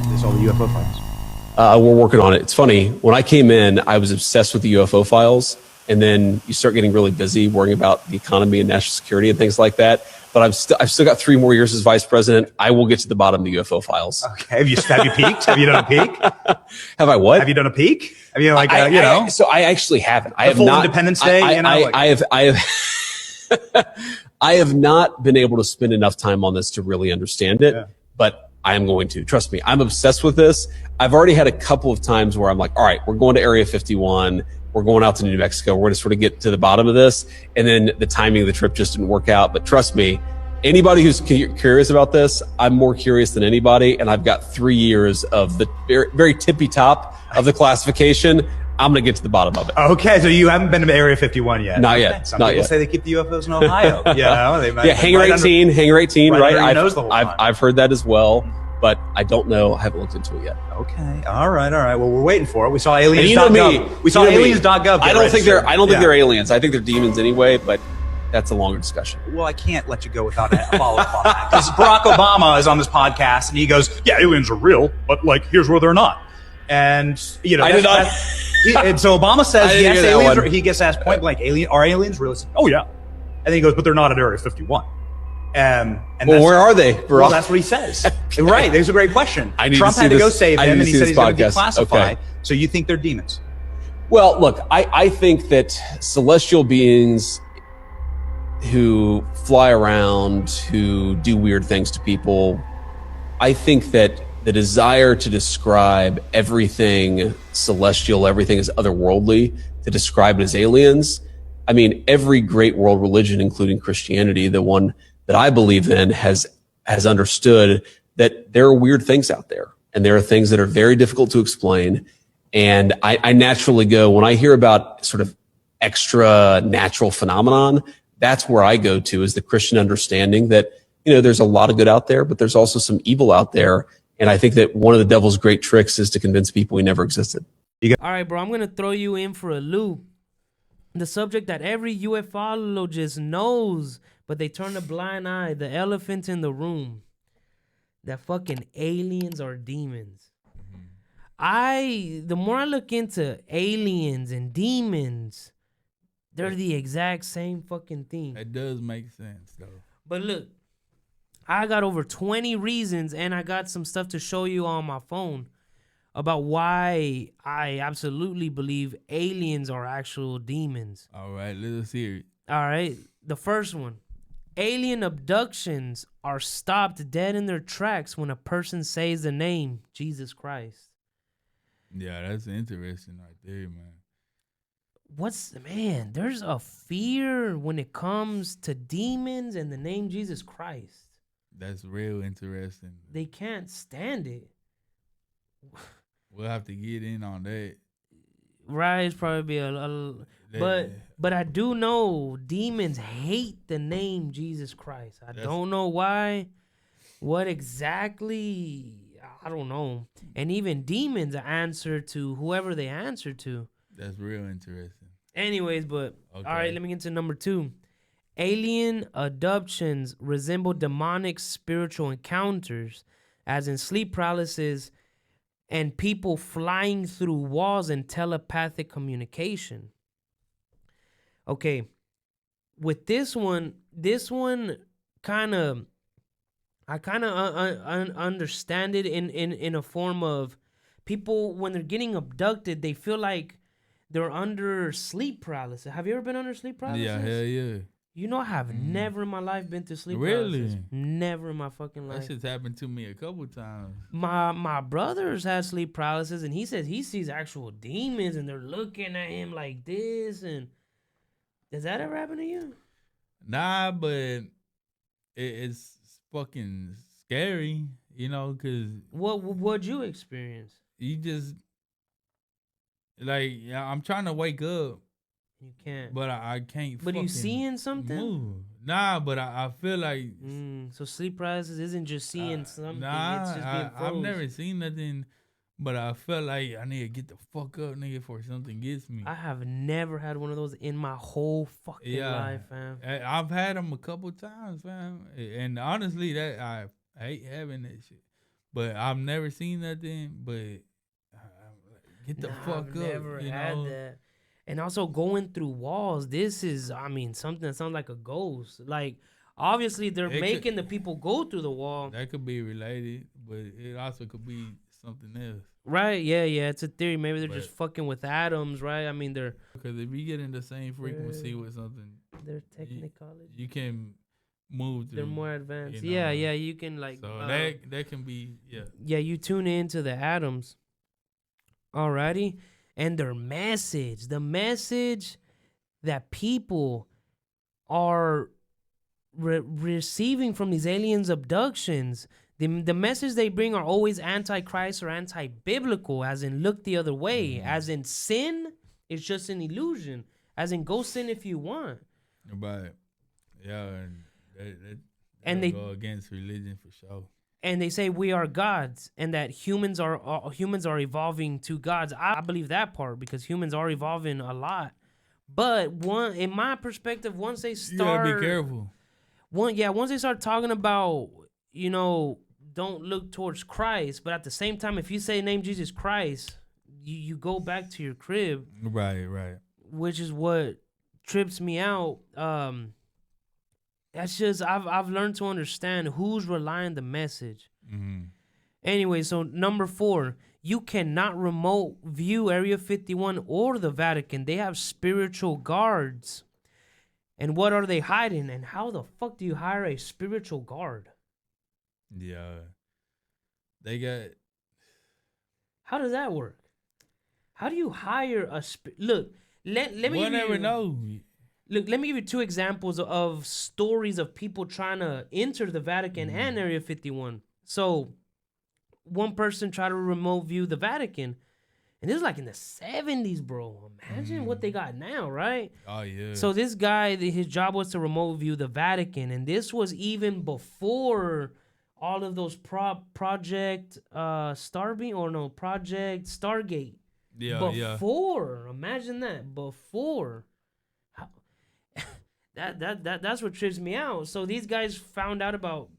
They saw the UFO files. We're working on it. It's funny. When I came in, I was obsessed with the UFO files. And then you start getting really busy worrying about the economy and national security and things like that. But I've still got 3 more years as vice president. I will get to the bottom of the UFO files. Okay. Have you peeked? Have you done a peek? Have I what? Have you done a peek? Have you So I actually haven't. I have full not. Independence Day. I have not been able to spend enough time on this to really understand it. Yeah. But I am going to. Trust me. I'm obsessed with this. I've already had a couple of times where I'm like, all right, we're going to Area 51. We're going out to New Mexico. We're going to sort of get to the bottom of this. And then the timing of the trip just didn't work out. But trust me, anybody who's curious about this, I'm more curious than anybody. And I've got 3 years of the very, very tippy top of the classification. I'm going to get to the bottom of it. Okay, so you haven't been to Area 51 yet. Not yet. Some Not people yet. say they keep the UFOs in Ohio. They might, Hangar 18, Hangar 18, right? I've heard that as well, but I don't know. I haven't looked into it yet. Okay. All right. Well, we're waiting for it. We saw aliens.gov. You know me. We saw aliens.gov. I don't think they're aliens. I think they're demons anyway, but that's a longer discussion. Well, I can't let you go without a follow-up on that. Because Barack Obama is on this podcast and he goes, yeah, aliens are real, but like, here's where they're not. And, I did not. And so Obama says, yes, aliens are, he gets asked point blank, are aliens real? Oh, yeah. And then he goes, but they're not at Area 51. And where are they? Well, that's what he says. Okay. Right. There's a great question. Trump had to go save him, and he said he's going to declassify. Okay. So you think they're demons? Well, look, I think that celestial beings who fly around, who do weird things to people, I think that the desire to describe everything celestial, everything as otherworldly, to describe it as aliens. I mean, every great world religion, including Christianity, the one that I believe in, has understood that there are weird things out there, and there are things that are very difficult to explain. And I naturally go, when I hear about sort of extra natural phenomenon, that's where I go to, is the Christian understanding that, there's a lot of good out there, but there's also some evil out there. And I think that one of the devil's great tricks is to convince people he never existed. All right, bro, I'm going to throw you in for a loop. The subject that every ufologist knows, but they turn a blind eye, the elephant in the room. That fucking aliens are demons. The more I look into aliens and demons, they're the exact same fucking thing. It does make sense, though. But look, I got over 20 reasons, and I got some stuff to show you on my phone about why I absolutely believe aliens are actual demons. All right, let's hear it. All right, the first one. Alien abductions are stopped dead in their tracks when a person says the name Jesus Christ. Yeah, that's interesting right there, man. There's a fear when it comes to demons and the name Jesus Christ. That's real interesting. They can't stand it. We'll have to get in on that. Right, it's probably but I do know demons hate the name Jesus Christ. I don't know why. What exactly? I don't know. And even demons answer to whoever they answer to. That's real interesting. Anyways, but okay. All right, let me get to number 2. Alien abductions resemble demonic spiritual encounters, as in sleep paralysis and people flying through walls and telepathic communication. Okay, with this one kind of, I kind of understand it in a form of people, when they're getting abducted, they feel like they're under sleep paralysis. Have you ever been under sleep paralysis? Yeah, hell yeah. I have never in my life been to sleep paralysis. Never in my fucking life. That shit's happened to me a couple times. My brothers had sleep paralysis, and he says he sees actual demons, and they're looking at him like this. And does that ever happen to you? Nah, but it's fucking scary, because... What'd you experience? You just... Like, I'm trying to wake up. You can't. But I can't. But you seeing something? Move. Nah, but I feel like. So sleep paralysis isn't just seeing something. Nah, it's just being froze. I've never seen nothing, but I felt like I need to get the fuck up, nigga, before something gets me. I have never had one of those in my whole fucking life, fam. I've had them a couple times, fam. And honestly, that I hate having that shit. But I've never seen nothing. But get the fuck I've up. never You had know? that. And also going through walls. This is, I mean, something that sounds like a ghost. Like, obviously, they're It could- making the people go through the wall. That could be related, but it also could be something else. Right? Yeah, yeah. It's a theory. Maybe they're But- just fucking with atoms, right? I mean, they're Because if you get in the same frequency with something, technicology. you can move to. They're more advanced. you Yeah, know. yeah. You can like. So that can be Yeah, you tune into the atoms. Alrighty. And their message, the message that people are receiving from these aliens abductions, the message they bring are always anti-Christ or anti-biblical, as in look the other way, as in sin is just an illusion, as in go sin if you want. But yeah, and that And they go against religion for sure. and they say we are gods and that humans are evolving to gods. I believe that part because humans are evolving a lot. But in my perspective, once they You start, gotta be careful. once they start talking about, don't look towards Christ, but at the same time, if you say name Jesus Christ, you go back to your crib, Right. which is what trips me out. That's just I've learned to understand who's relying the message. Mm-hmm. Anyway, so number 4, you cannot remote view Area 51 or the Vatican. They have spiritual guards. And what are they hiding? And how the fuck do you hire a spiritual guard? Yeah, they got. How does that work? How do you hire a look? Let me. We'll never know. Look, let me give you 2 examples of stories of people trying to enter the Vatican and Area 51. So, one person tried to remote view the Vatican, and this is like in the 70s, bro. Imagine what they got now, right? Oh yeah. So this guy, his job was to remote view the Vatican, and this was even before all of those Project Project Stargate. Before, imagine that. Before. That's what trips me out. So these guys found out about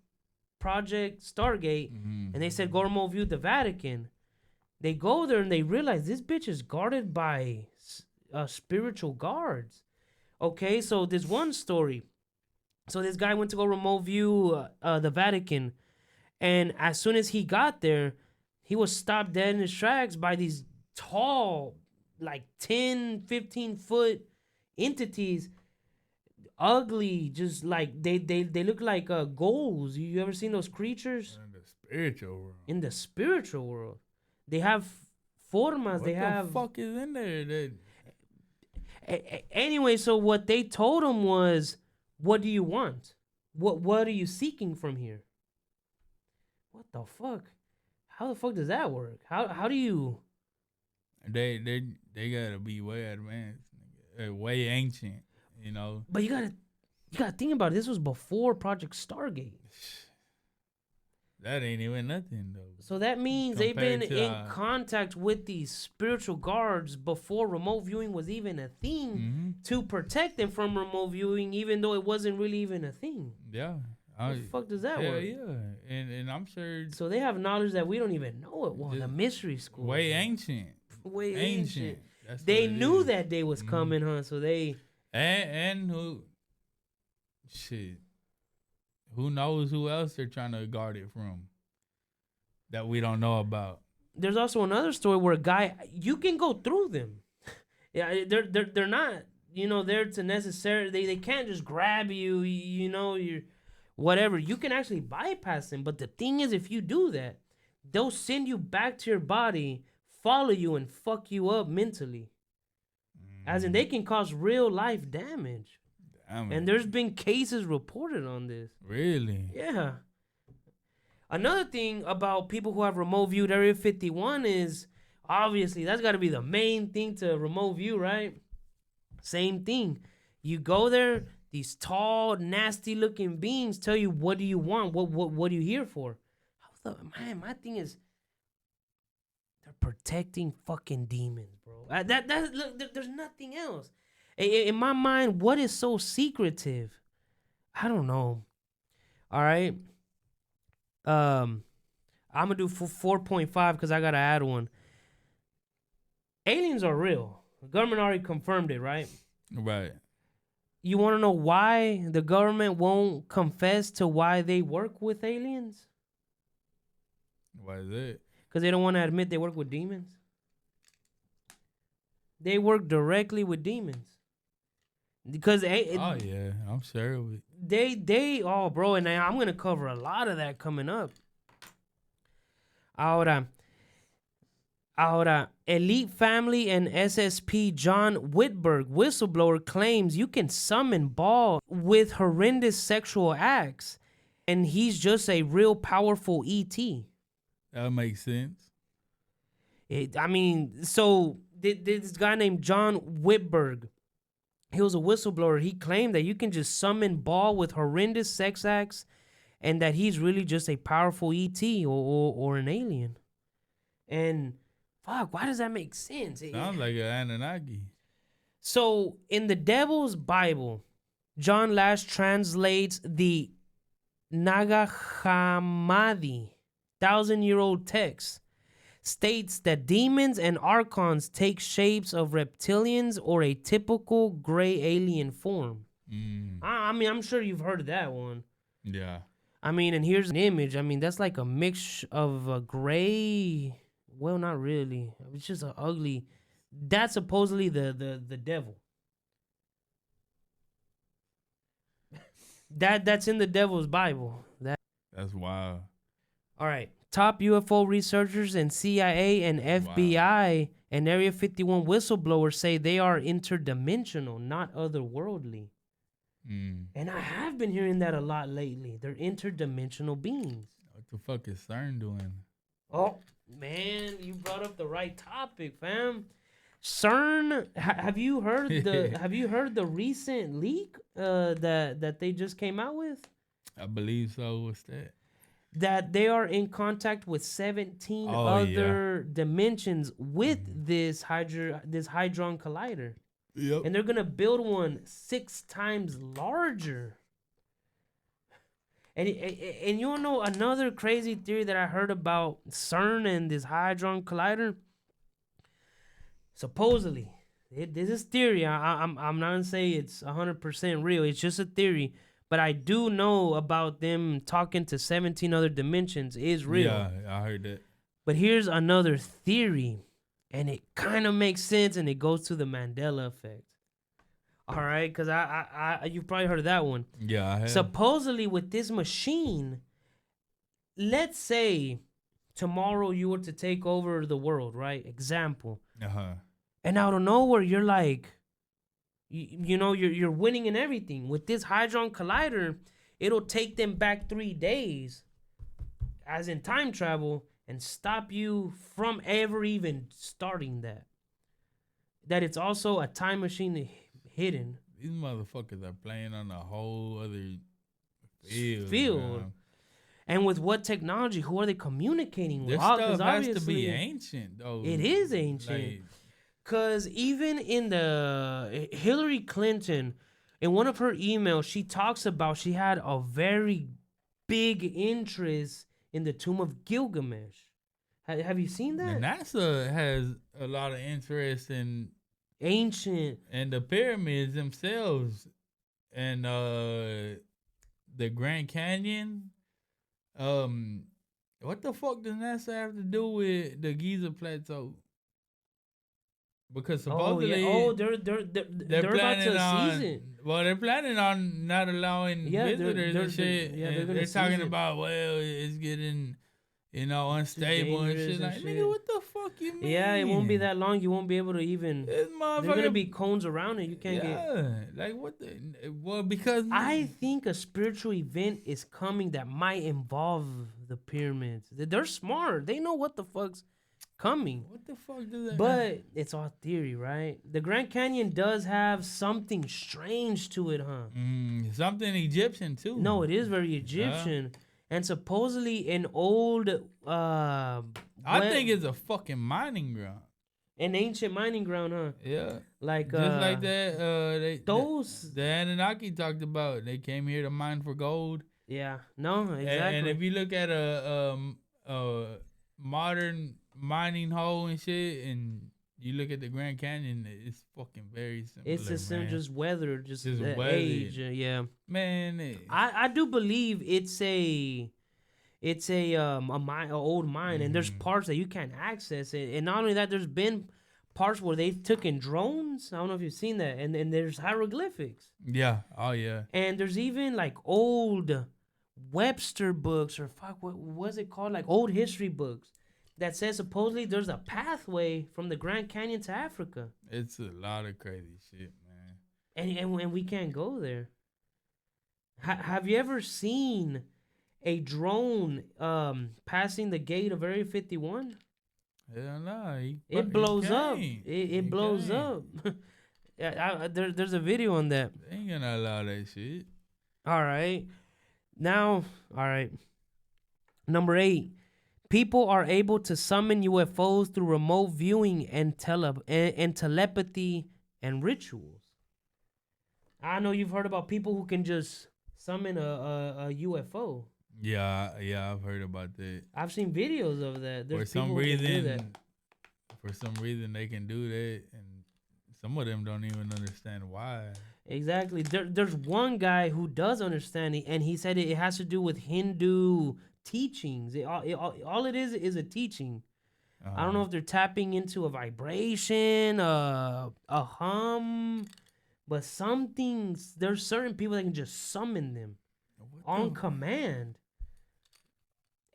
Project Stargate, and they said go remote view the Vatican. They go there and they realize this bitch is guarded by spiritual guards. Okay, so there's one story. So this guy went to go remote view the Vatican, and as soon as he got there, he was stopped dead in his tracks by these tall, like 10, 15-foot entities. Ugly, just like they look like ghouls. You ever seen those creatures? In the spiritual world. In the spiritual world, they have formas. What they have. the fuck is in there? Anyway, so what they told him was, "What do you want? What are you seeking from here?" What the fuck? How the fuck does that work? How do you? They gotta be way advanced, way ancient. You know. But you gotta think about it. This was before Project Stargate. That ain't even nothing though. So that means they've been Compared to, in contact with these spiritual guards before remote viewing was even a thing to protect them from remote viewing, even though it wasn't really even a thing. Yeah. How the fuck does that work? Yeah. And I'm sure So they have knowledge that we don't even know it was. Just The mystery school. way ancient. Way ancient. That's They what it knew is. that day was coming, huh? So they. And who knows who else they're trying to guard it from that we don't know about. There's also another story where a guy, you can go through them. Yeah, they're not, there to necessarily, they can't just grab you, you're whatever. You can actually bypass them. But the thing is, if you do that, they'll send you back to your body, follow you, and fuck you up mentally. As in, they can cause real life damage. Damn And it. there's been cases reported on this. Really? Yeah. Another thing about people who have remote viewed Area 51 is, obviously, that's got to be the main thing to remote view, right? Same thing. You go there, these tall, nasty looking beings tell you, what do you want? What are you here for? My thing is, they're protecting fucking demons, bro. Look, there's nothing else. In my mind, what is so secretive? I don't know. All right. I'm gonna do 4.5 because I gotta add one. Aliens are real. The government already confirmed it, right? Right. You want to know why the government won't confess to why they work with aliens? Why is that? Because they don't want to admit they work with demons. They work directly with demons. Because Oh yeah, I'm sure. oh bro, and I'm gonna cover a lot of that coming up. Ahora, Elite Family and SSP John Whitberg, whistleblower, claims you can summon Ball with horrendous sexual acts, and he's just a real powerful ET. That makes sense. So this guy named John Whitberg, he was a whistleblower. He claimed that you can just summon Ball with horrendous sex acts, and that he's really just a powerful ET or an alien. And fuck, why does that make sense? Sounds like an Anunnaki. So in the Devil's Bible, John Lash translates the Nag Hammadi, 1,000-year-old text, states that demons and archons take shapes of reptilians or a typical gray alien form. I'm sure you've heard of that one. Yeah. And here's an image. That's like a mix of a gray. Well, not really. It's just an ugly. That's supposedly the devil. That's in the Devil's Bible. That's wild. All right. Top UFO researchers and CIA and FBI and Area 51 whistleblowers say they are interdimensional, not otherworldly. And I have been hearing that a lot lately. They're interdimensional beings. What the fuck is CERN doing? Oh, man, you brought up the right topic, fam. CERN, have you heard the recent leak that they just came out with? I believe so. What's that? That they are in contact with 17 other dimensions with this Hadron Collider. Yep. And they're going to build one 6 times larger. And you want to know another crazy theory that I heard about CERN and this Hadron Collider? Supposedly, this is theory. I'm not going to say it's 100% real. It's just a theory. But I do know about them talking to 17 other dimensions is real. Yeah, I heard that. But here's another theory. And it kind of makes sense, and it goes to the Mandela effect. All right, because you've probably heard of that one. Yeah, I have. Supposedly, with this machine, let's say tomorrow you were to take over the world, right? Example. And out of nowhere, you're like, you're winning in everything. With this Hadron Collider, it'll take them back 3 days, as in time travel, and stop you from ever even starting that. That it's also a time machine hidden. These motherfuckers are playing on a whole other field. Man. And with what technology? Who are they communicating with? This stuff has to be ancient, though. It is ancient. Because even in the Hillary Clinton, in one of her emails, she talks about she had a very big interest in the Tomb of Gilgamesh. Have you seen that? And NASA has a lot of interest in ancient and the pyramids themselves, and the Grand Canyon. What the fuck does NASA have to do with the Giza Plateau? Because supposedly, they're planning about to seize it. Well, they're planning on not allowing visitors and shit. They're talking about, it's getting, unstable and shit. Like, nigga, what the fuck you mean? Yeah, it won't be that long. You won't be able to even. There's gonna be cones around it. You can't get. Like what the? Well, because I think a spiritual event is coming that might involve the pyramids. They're smart. They know what the fuck's coming. What the fuck does that But it's all theory, right? The Grand Canyon does have something strange to it, huh? Something Egyptian too. No, it is very Egyptian. And supposedly an old I think it's a fucking mining ground. An ancient mining ground, huh? Yeah. Like just like that the Anunnaki talked about. They came here to mine for gold. Yeah. No, exactly. And if you look at modern mining hole and shit, and you look at the Grand Canyon, it's fucking very similar. It's just just weather, just weathered. age. Yeah, man. I do believe it's a mine, an old mine, and there's parts that you can't access it. And not only that, there's been parts where they've taken drones. I don't know if you've seen that, and there's hieroglyphics. Yeah. Oh yeah. And there's even like old Webster books, or what was it called, like old history books, that says supposedly there's a pathway from the Grand Canyon to Africa. It's a lot of crazy shit, man. And we can't go there. Have you ever seen a drone passing the gate of Area 51? Hell no. It blows up. It blows up. There's a video on that. They ain't gonna allow that shit. All right. Now, all right. Number 8. People are able to summon UFOs through remote viewing and telepathy and rituals. I know you've heard about people who can just summon a UFO. Yeah, I've heard about that. I've seen videos of that. For some reason, they can do that, and some of them don't even understand why. Exactly. There's one guy who does understand it, and he said it has to do with Hindu teachings. All it is a teaching. I don't know if they're tapping into a vibration, a hum, but some things. There's certain people that can just summon them on command.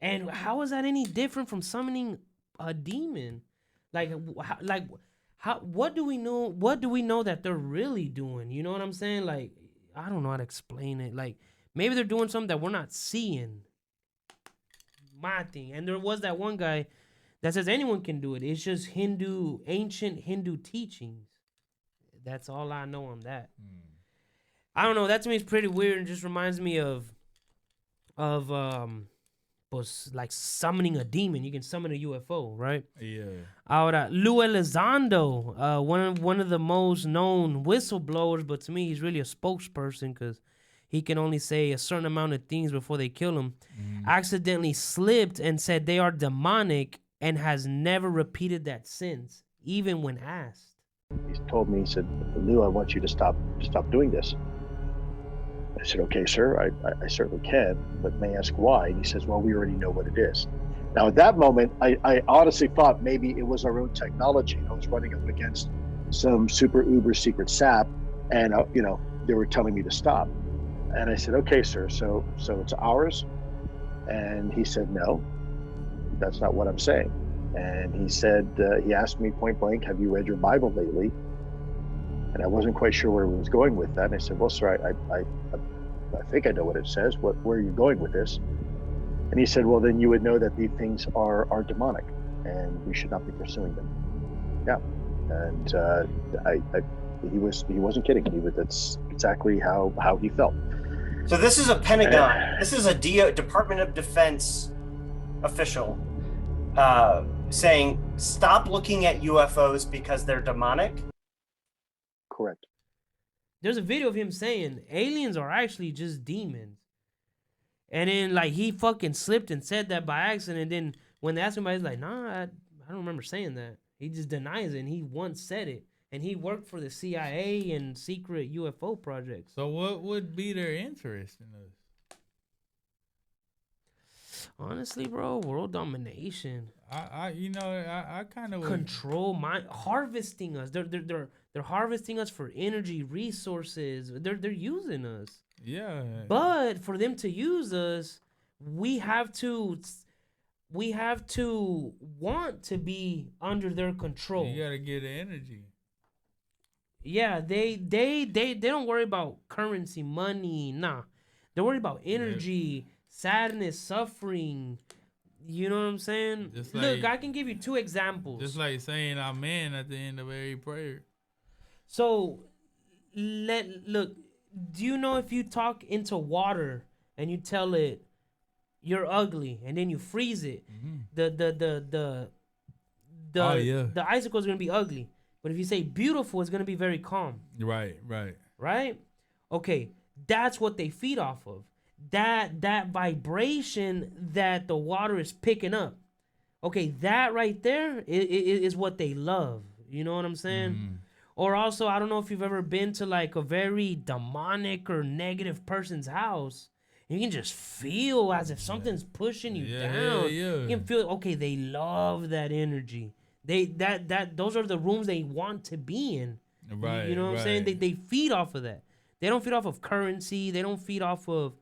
And how is that any different from summoning a demon? What do we know? What do we know that they're really doing? You know what I'm saying? Like, I don't know how to explain it. Like, maybe they're doing something that we're not seeing. My thing. And there was that one guy that says anyone can do it. It's just ancient Hindu teachings. That's all I know on that. I don't know. That to me is pretty weird and just reminds me of like summoning a demon. You can summon a UFO, right? Yeah. Ahora, Lou Elizondo, one of the most known whistleblowers, but to me he's really a spokesperson because he can only say a certain amount of things before they kill him, accidentally slipped and said they are demonic and has never repeated that since, even when asked. He told me, he said, Lou, I want you to stop doing this. I said, okay, sir, I certainly can, but may I ask why? And he says, well, we already know what it is. Now, at that moment, I honestly thought maybe it was our own technology. I was running up against some super uber secret SAP, and they were telling me to stop. And I said, okay, sir, so it's ours? And he said, no, that's not what I'm saying. And he said, he asked me point blank, have you read your Bible lately? And I wasn't quite sure where he was going with that. And I said, well, sir, I think I know what it says. Where are you going with this? And he said, well, then you would know that these things are demonic and we should not be pursuing them. Yeah. And he wasn't kidding. That's exactly how he felt. So this is a Pentagon. This is a Department of Defense official saying, stop looking at UFOs because they're demonic. Correct. There's a video of him saying aliens are actually just demons. And then, like, he fucking slipped and said that by accident. And then when they asked him about it, he's like, nah, I don't remember saying that. He just denies it. And he once said it. And he worked for the CIA and secret UFO projects. So what would be their interest in us? Honestly, bro, world domination. I kind of control harvesting us. They're harvesting us for energy, resources. They're using us. Yeah. But for them to use us, we have to want to be under their control. You gotta get the energy. Yeah, they don't worry about currency, money. Nah, they're worried about energy, sadness, suffering. You know what I'm saying? Look, I can give you 2 examples. Just like saying amen at the end of every prayer. So, look, do you know if you talk into water and you tell it you're ugly and then you freeze it, the icicle is going to be ugly. But if you say beautiful, it's going to be very calm. Right. Right? Okay, that's what they feed off of. that vibration that the water is picking up. Okay, that right there is what they love. You know what I'm saying? Mm-hmm. Or also, I don't know if you've ever been to like a very demonic or negative person's house. You can just feel as if something's pushing you down. You can feel, okay, they love that energy. Those are the rooms they want to be in. Right. You know what I'm saying? They feed off of that. They don't feed off of currency. They don't feed off of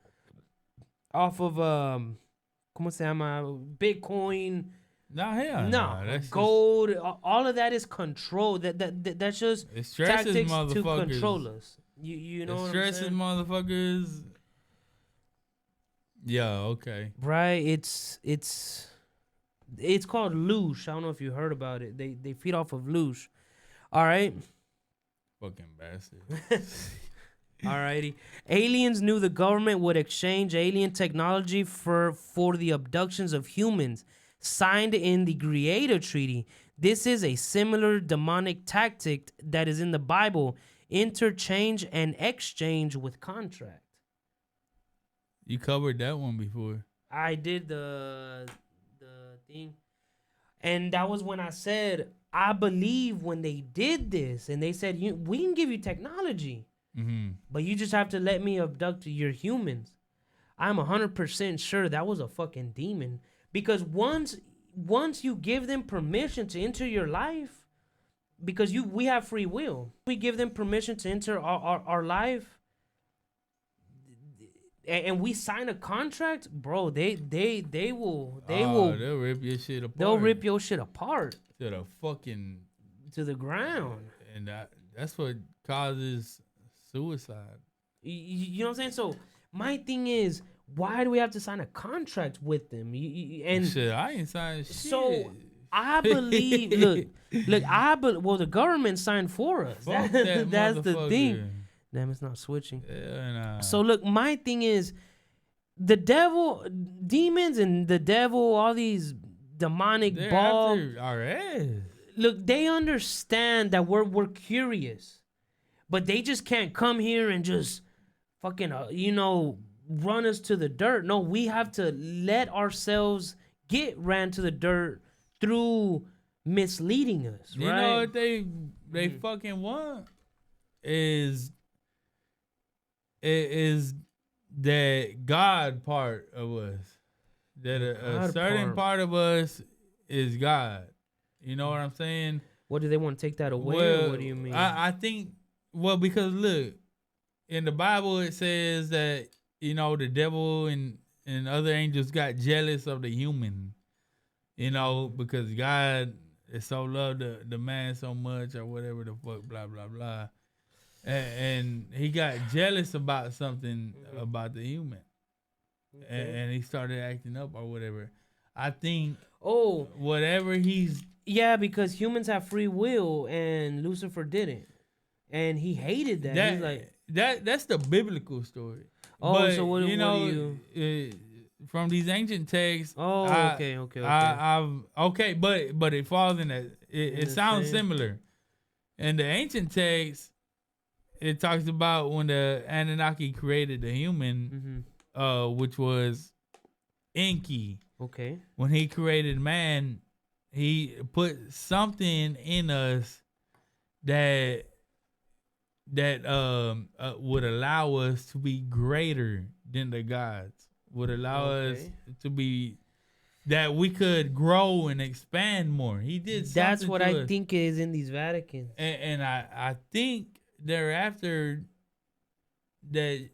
¿cómo se llama? Bitcoin. No, gold. All of that is control. That's just tactics to control us. You know what I'm saying? It stresses motherfuckers. Yeah, okay. Right. It's called loosh. I don't know if you heard about it. They feed off of loosh. All right. Fucking bastard. Alrighty. Aliens knew the government would exchange alien technology for the abductions of humans, signed in the Greater Treaty. This is a similar demonic tactic that is in the Bible. Interchange and exchange with contract. You covered that one before. I did the thing. And that was when I said, I believe when they did this and they said, we can give you technology, but you just have to let me abduct your humans. I'm 100% sure that was a fucking demon. Because once you give them permission to enter your life, because we have free will, we give them permission to enter our life, and we sign a contract, bro. They'll rip your shit apart. They'll rip your shit apart to the ground, and that's what causes suicide. You know what I'm saying? So my thing is, why do we have to sign a contract with them? And shit, I ain't signed shit. So I believe. Well, the government signed for us. That's the thing. Damn, it's not switching. Yeah, nah. So look, my thing is, the devil, demons, and the devil, all these demonic look, they understand that we're curious, but they just can't come here and just fucking run us to the dirt. No, we have to let ourselves get ran to the dirt through misleading us. You know what they fucking want is that God part of us. That a certain part of us is God. You know what I'm saying? What do they want to take that away? Or what do you mean? I think, because look, in the Bible it says that, the devil and other angels got jealous of the human, because God is so loved the man so much or whatever the fuck, blah, blah, blah. And he got jealous about something about the human. Okay. And he started acting up or whatever. I think whatever he's... Yeah, because humans have free will and Lucifer didn't. And he hated that. He's like... That's the biblical story. Oh, but, so what do you... from these ancient texts... Oh, okay. But it falls in that... It sounds similar. In the ancient texts, it talks about when the Anunnaki created the human, which was Enki. Okay. When he created man, he put something in us that would allow us to be greater than the gods. Would allow us to be that we could grow and expand more. He did. That's what I think is in these Vaticans. And I think thereafter that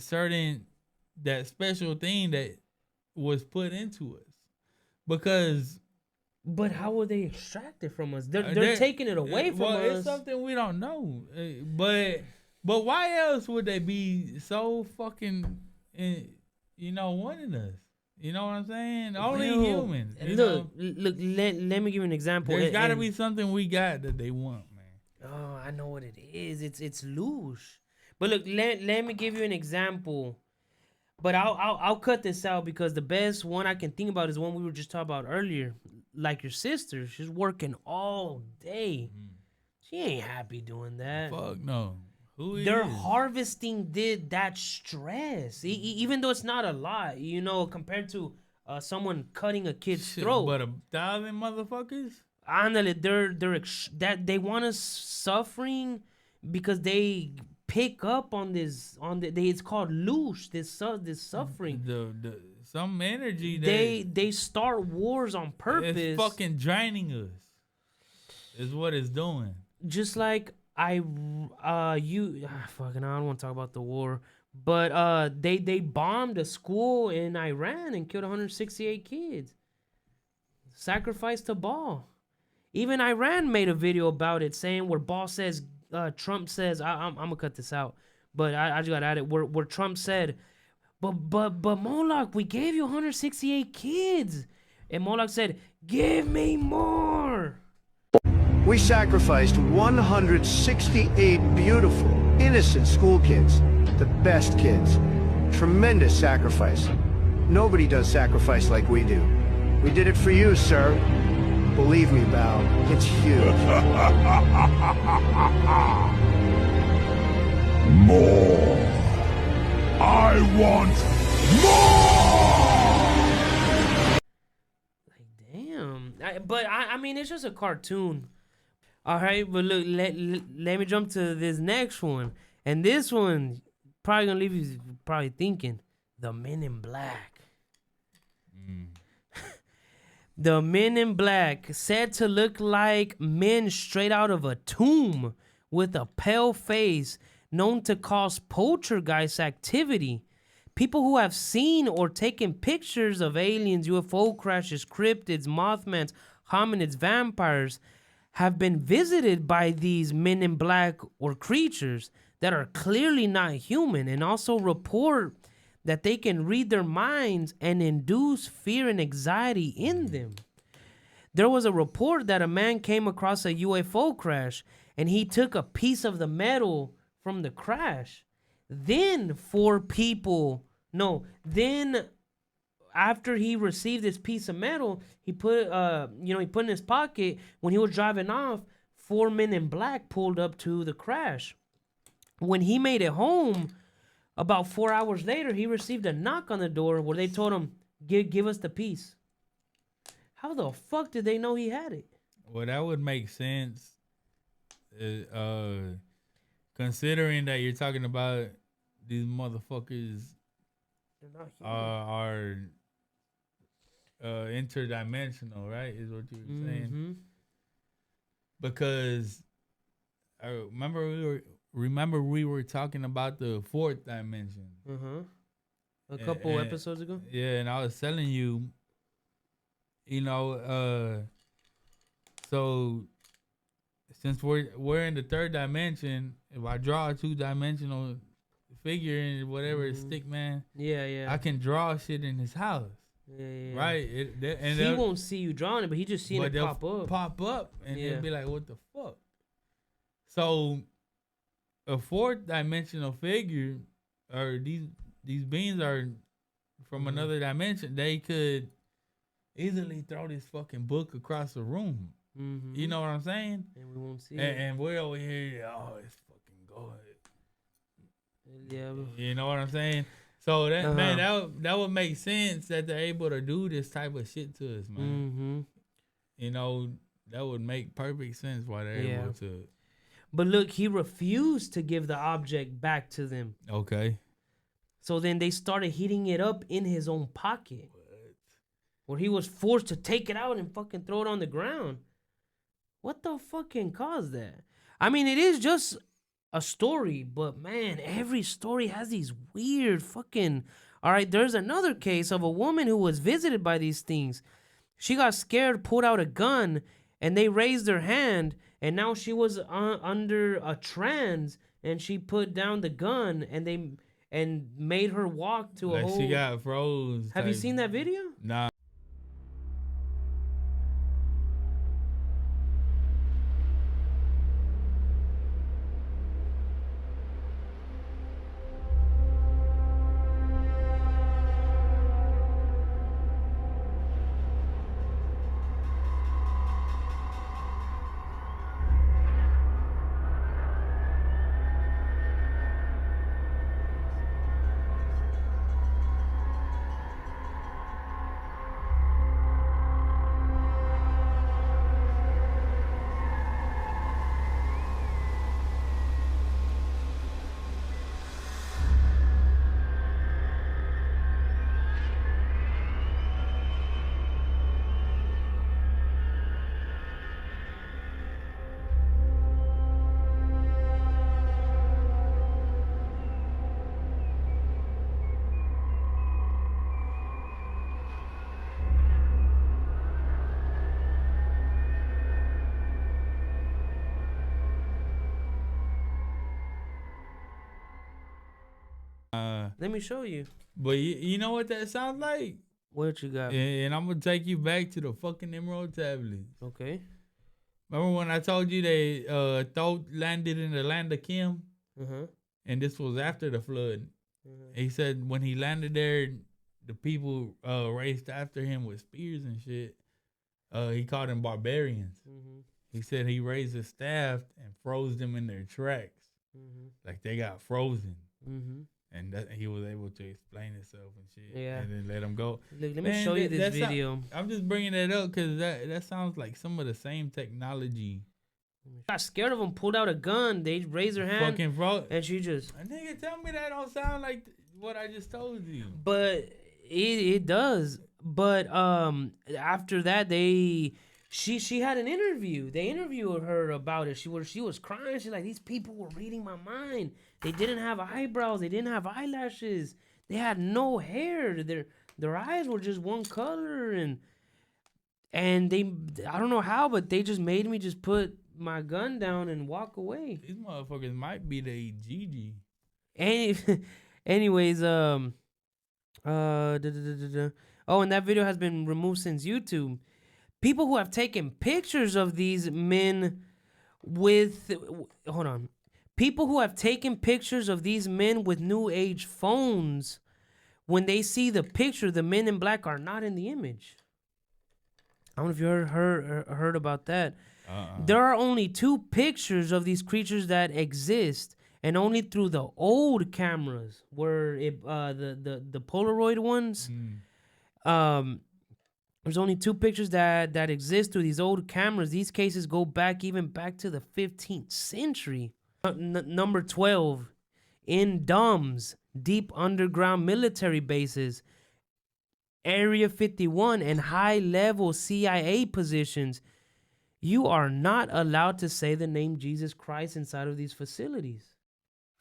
special thing that was put into us, because but how will they extract it from us? They're taking it away from us. It's something we don't know, but why else would they be so fucking wanting us? You know what I'm saying? Only humans. Look, let me give you an example. There's got to be something we got that they want, man. Oh, I know what it is. It's loosh. But look, let me give you an example. But I'll cut this out because the best one I can think about is one we were just talking about earlier. Like your sister, she's working all day. She ain't happy doing that. Fuck no. they're is? harvesting that stress, even though it's not a lot, compared to someone cutting a kid's Shit, throat. but 1,000 motherfuckers? Ándale, that they want us suffering because they pick up on this it's called loosh, this suffering. The some energy They start wars on purpose. it's fucking draining us. Is what it's doing. Just like fucking I don't want to talk about the war, but they bombed a school in Iran and killed 168 kids. Sacrificed to Baal. Even Iran made a video about it, saying where Trump says, I'm gonna cut this out, but I just got at it where Trump said, but Moloch, we gave you 168 kids, and Moloch said, give me more. We sacrificed 168 beautiful, innocent school kids, the best kids. Tremendous sacrifice. Nobody does sacrifice like we do. We did it for you, sir. Believe me, Bao, it's huge. More. I want more! Like, damn. I mean, it's just a cartoon. All right, but look, let me jump to this next one. And this one probably gonna leave you probably thinking, the Men in Black. The Men in Black, said to look like men straight out of a tomb with a pale face, known to cause poltergeist activity. People who have seen or taken pictures of aliens, UFO crashes, cryptids, Mothmans, hominids, vampires, have been visited by these Men in Black or creatures that are clearly not human, and also report that they can read their minds and induce fear and anxiety in them. There was a report that a man came across a UFO crash and he took a piece of the metal from the crash. Then after he received this piece of metal, he put in his pocket. When he was driving off, 4 Men in Black pulled up to the crash. When he made it home, about 4 hours later, he received a knock on the door where they told him, give us the piece. How the fuck did they know he had it? Well, that would make sense, considering that you're talking about these motherfuckers are interdimensional, right? Is what you were saying. Because I remember we were talking about the 4th dimension. A couple episodes ago. Yeah, and I was telling you, so since we're in the 3rd dimension, if I draw a 2-dimensional figure in whatever stick, man, I can draw shit in his house. Right? He won't see you drawing it, but he just seen it pop up, and they'll be like, what the fuck? So a 4th dimensional figure, or these beings are from another dimension, they could easily throw this fucking book across the room. You know what I'm saying? And we won't see it. And we're over here, it's fucking good. Yeah. You know what I'm saying? So that man, that would make sense that they're able to do this type of shit to us, man. That would make perfect sense why they're able to. But look, he refused to give the object back to them. Okay. So then they started heating it up in his own pocket. Where he was forced to take it out and fucking throw it on the ground. What the fucking caused that? I mean, it is just a story, but man, every story has these weird fucking... All right, there's another case of a woman who was visited by these things. She got scared, pulled out a gun, and they raised her hand, and now she was under a trance, and she put down the gun, and made her walk to a whole... She got froze. Have you seen that video? Nah. Let me show you. But you know what that sounds like? What you got? And I'm gonna take you back to the fucking Emerald tablets. Okay. Remember when I told you they Thoth landed in the land of Kim? Uh-huh. And this was after the flood. He said when he landed there, the people raced after him with spears and shit. He called them barbarians. He said he raised his staff and froze them in their tracks. Like they got frozen. And he was able to explain himself and shit. Yeah. And then let him go. Look, let me show you this video. I'm just bringing that up because that sounds like some of the same technology. Got scared of him, pulled out a gun. They raised her hand. Fucking froze. And she just. Nigga, tell me that don't sound like what I just told you. But it does. But after that she had an interview. They interviewed her about it. She was crying. She's like, these people were reading my mind. They didn't have eyebrows. They didn't have eyelashes. They had no hair. Their eyes were just one color, and they, I don't know how, but they just made me just put my gun down and walk away. These motherfuckers might be the Gigi. Anyways, oh, and that video has been removed since YouTube. People who have taken pictures of these men with, people who have taken pictures of these men with new age phones, when they see the picture, the men in black are not in the image. I don't know if you heard about that. There are only 2 pictures of these creatures that exist, and only through the old cameras, where the Polaroid ones. There's only 2 pictures that exist through these old cameras. These cases go back even back to the 15th century. Number 12, in DUMBs, deep underground military bases, Area 51, and high-level CIA positions, you are not allowed to say the name Jesus Christ inside of these facilities.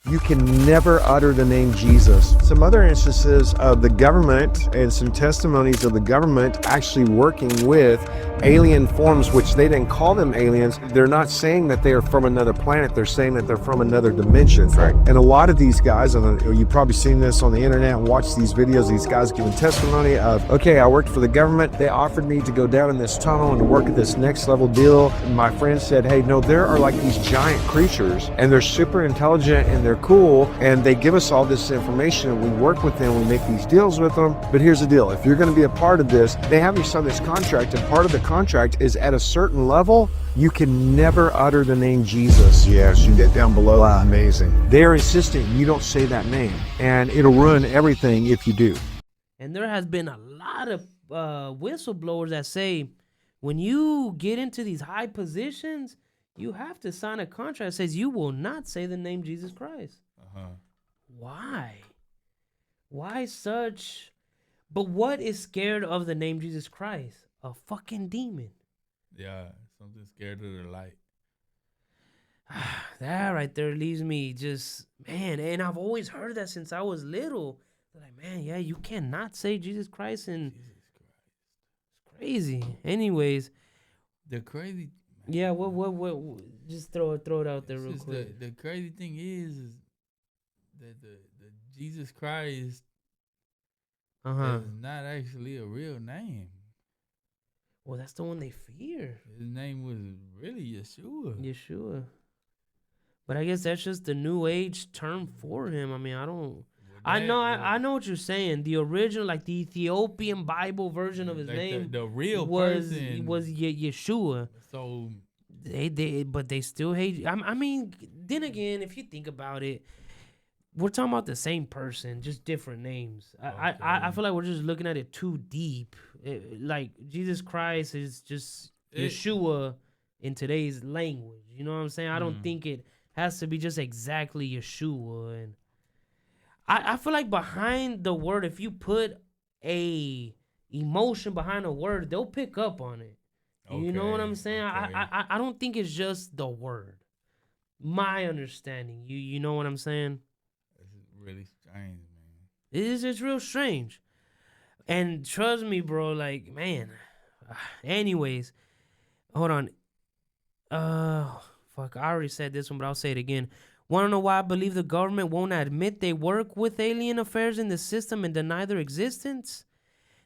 You can never utter the name Jesus. Some other instances of the government and some testimonies of the government actually working with alien forms, which they didn't call them aliens. They're not saying that they are from another planet. They're saying that they're from another dimension. Right. And a lot of these guys, and you've probably seen this on the internet and watched these videos, these guys giving testimony of, okay, I worked for the government. They offered me to go down in this tunnel and to work at this next level deal. And my friend said, hey, no, there are like these giant creatures and they're super intelligent and they're cool, and they give us all this information and we work with them, we make these deals with them. But here's the deal, if you're going to be a part of this, they have you sign this contract, and part of the contract is at a certain level you can never utter the name Jesus. Yes, you get down below. Wow. Amazing. They're insisting you don't say that name, and it'll ruin everything if you do. And there has been a lot of whistleblowers that say when you get into these high positions, you have to sign a contract that says you will not say the name Jesus Christ. Why? Why such? But what is scared of the name Jesus Christ? A fucking demon. Yeah, something scared of the light. That right there leaves me just, man, and I've always heard that since I was little. Like, man, yeah, you cannot say Jesus Christ, and it's crazy. Anyways, the crazy. Yeah, what? Just throw it out there real quick. The crazy thing is that the Jesus Christ is not actually a real name. Well, that's the one they fear. His name was really Yeshua. Yeshua. But I guess that's just the new age term for him. I mean, I don't. I know what you're saying. The original, like the Ethiopian Bible version of his name, the real person was Yeshua. So but they still hate. I mean, then again, if you think about it, we're talking about the same person, just different names. Okay. I feel like we're just looking at it too deep. Like Jesus Christ is just Yeshua in today's language. You know what I'm saying? I don't think it has to be just exactly Yeshua. And I feel like behind the word, if you put a emotion behind a word, they'll pick up on it. Okay, you know what I'm saying? Okay. I don't think it's just the word. My understanding. You know what I'm saying? It's really strange, man. It's real strange. And trust me, bro, like, man. Anyways, hold on. Fuck, I already said this one, but I'll say it again. Want to know why I believe the government won't admit they work with alien affairs in the system and deny their existence?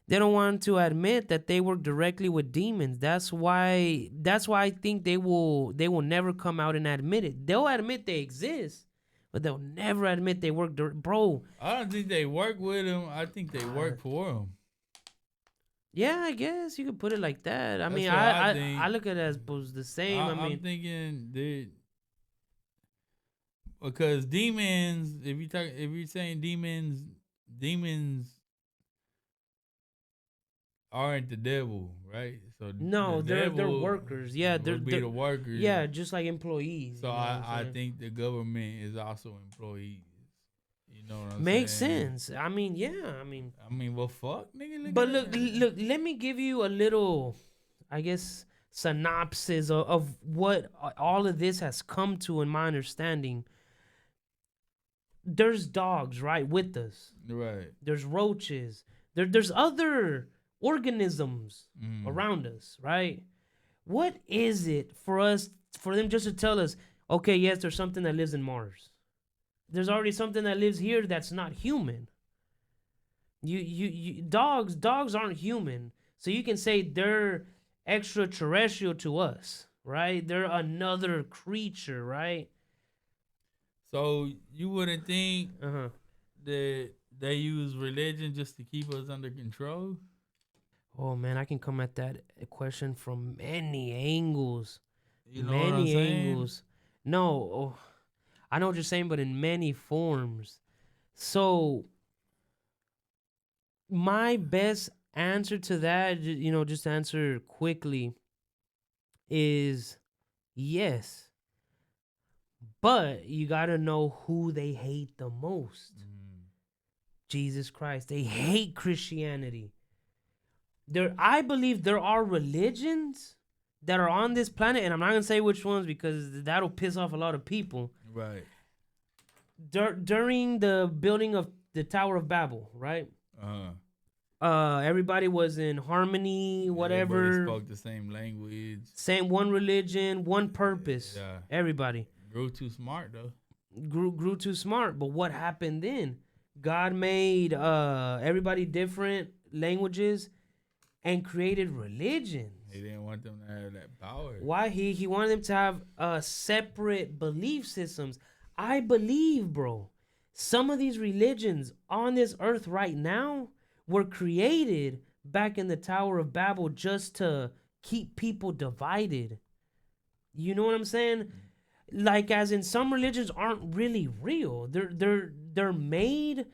They don't want to admit that they work directly with demons. That's why I think they will never come out and admit it. They'll admit they exist, but they'll never admit they work bro. I don't think they work with them. I think they work for them. Yeah, I guess you could put it like that. I mean, what I think. I look at it as both the same. I'm thinking that because demons, if you're saying demons aren't the devil, right? So no, the they're workers. Yeah, they're the workers. Yeah, just like employees. So I think the government is also employees. You know what I'm Makes saying? sense. I mean, yeah. I mean, well, fuck, nigga. But look. Let me give you a little, I guess, synopsis of what all of this has come to in my understanding. There's dogs, right, with us. Right. There's roaches. There's other organisms around us, right? What is it for them just to tell us, okay, yes, there's something that lives in Mars. There's already something that lives here that's not human. Dogs aren't human. So you can say they're extraterrestrial to us, right? They're another creature, right? So you wouldn't think that they use religion just to keep us under control? Oh man, I can come at that question from many angles. You know what I'm saying? No, I know what you're saying, but in many forms. So my best answer to that, just to answer quickly, is yes. But you got to know who they hate the most. Jesus Christ. They hate Christianity. I believe there are religions that are on this planet, and I'm not going to say which ones because that'll piss off a lot of people. Right. During the building of the Tower of Babel, right? Everybody was in harmony, whatever. Everybody spoke the same language. Same one religion, one purpose. Yeah. Everybody. Grew too smart, though. Grew too smart. But what happened then? God made everybody different languages and created religions. He didn't want them to have that power. Why? He wanted them to have separate belief systems. I believe, bro, some of these religions on this earth right now were created back in the Tower of Babel just to keep people divided. You know what I'm saying? Like, as in, some religions aren't really real. They're made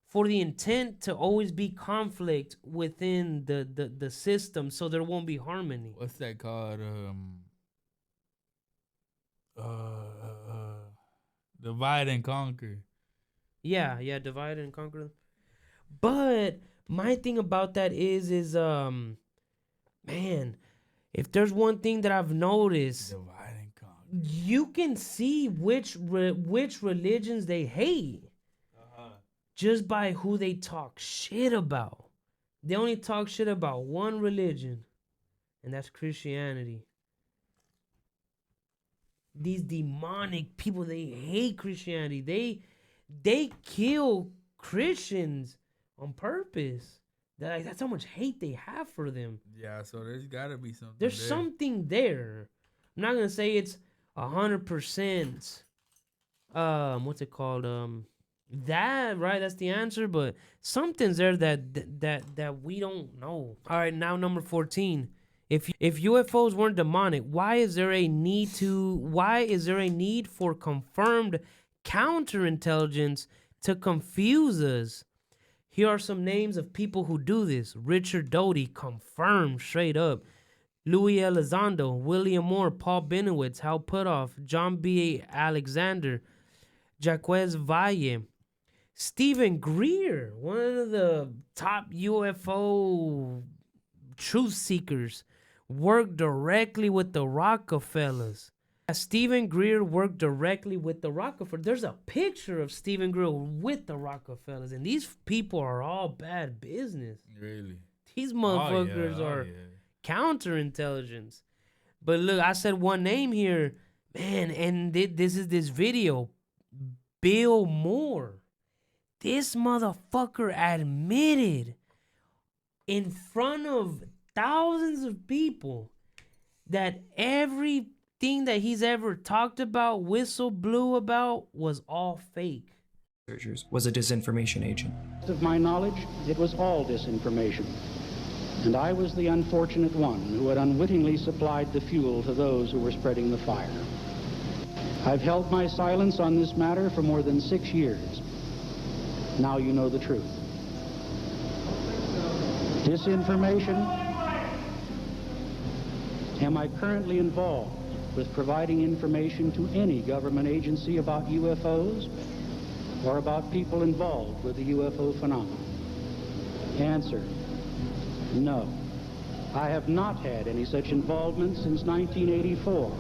for the intent to always be conflict within the system, so there won't be harmony. What's that called? Divide and conquer. Yeah, divide and conquer. But my thing about that is man, if there's one thing that I've noticed, Divide and conquer. you can see which religions they hate just by who they talk shit about. They only talk shit about one religion, and that's Christianity. These demonic people, they hate Christianity. They kill Christians on purpose. That's how much hate they have for them. Yeah, so there's got to be something. There's there. something there. I'm not gonna say it's 100%. What's it called? That right? That's the answer. But something's there that we don't know. All right, now number 14. If UFOs weren't demonic, why is there a need for confirmed counterintelligence to confuse us? Here are some names of people who do this. Richard Doty, confirmed straight up. Louis Elizondo, William Moore, Paul Benowitz, Hal Puthoff, John B. Alexander, Jacques Valle, Stephen Greer, one of the top UFO truth seekers, worked directly with the Rockefellers. Stephen Greer worked directly with the Rockefellers. There's a picture of Stephen Greer with the Rockefellers, and these people are all bad business. Really? These motherfuckers are counterintelligence. But look, I said one name here, man, and this is this video. Bill Moore. This motherfucker admitted in front of thousands of people that everything that he's ever talked about, whistle blew about, was all fake. Was a disinformation agent. Of my knowledge, it was all disinformation. And I was the unfortunate one who had unwittingly supplied the fuel to those who were spreading the fire. I've held my silence on this matter for more than 6 years. Now you know the truth. Disinformation. Am I currently involved with providing information to any government agency about UFOs or about people involved with the UFO phenomenon? Answer, no. I have not had any such involvement since 1984.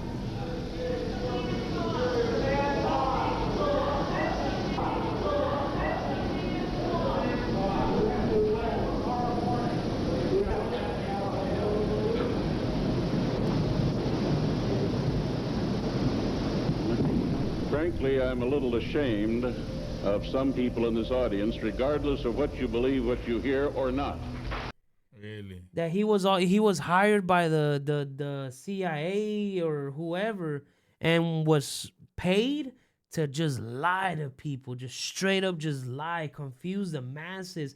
Frankly, I'm a little ashamed of some people in this audience, regardless of what you believe, what you hear, or not. Really? That he was hired by the CIA or whoever and was paid to just lie to people, just straight up just lie, confuse the masses,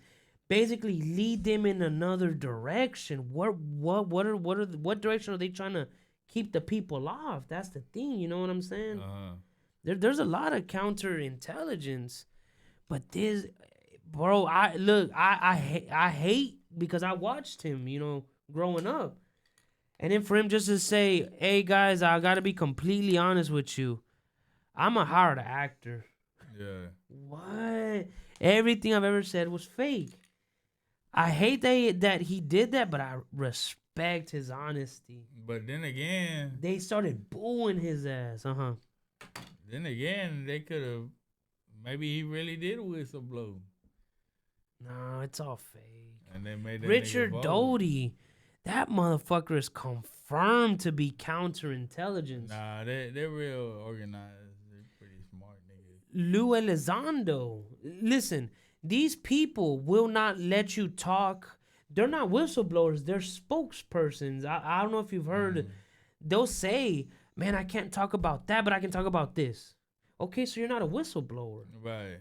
basically lead them in another direction. What direction are they trying to keep the people off? That's the thing, you know what I'm saying? There's a lot of counterintelligence, but this, bro, I hate because I watched him, you know, growing up, and then for him just to say, "Hey guys, I gotta be completely honest with you, I'm a hired actor." Yeah. What? Everything I've ever said was fake. I hate that he did that, but I respect his honesty. But then again, they started booing his ass. Then again, they could have. Maybe he really did whistleblow. No, it's all fake. And they made that Richard nigga vote. Doty, that motherfucker is confirmed to be counterintelligence. Nah, they're real organized. They're pretty smart niggas. Lou Elizondo. Listen, these people will not let you talk. They're not whistleblowers. They're spokespersons. I don't know if you've heard. They'll say, "Man, I can't talk about that, but I can talk about this." Okay, so you're not a whistleblower. Right.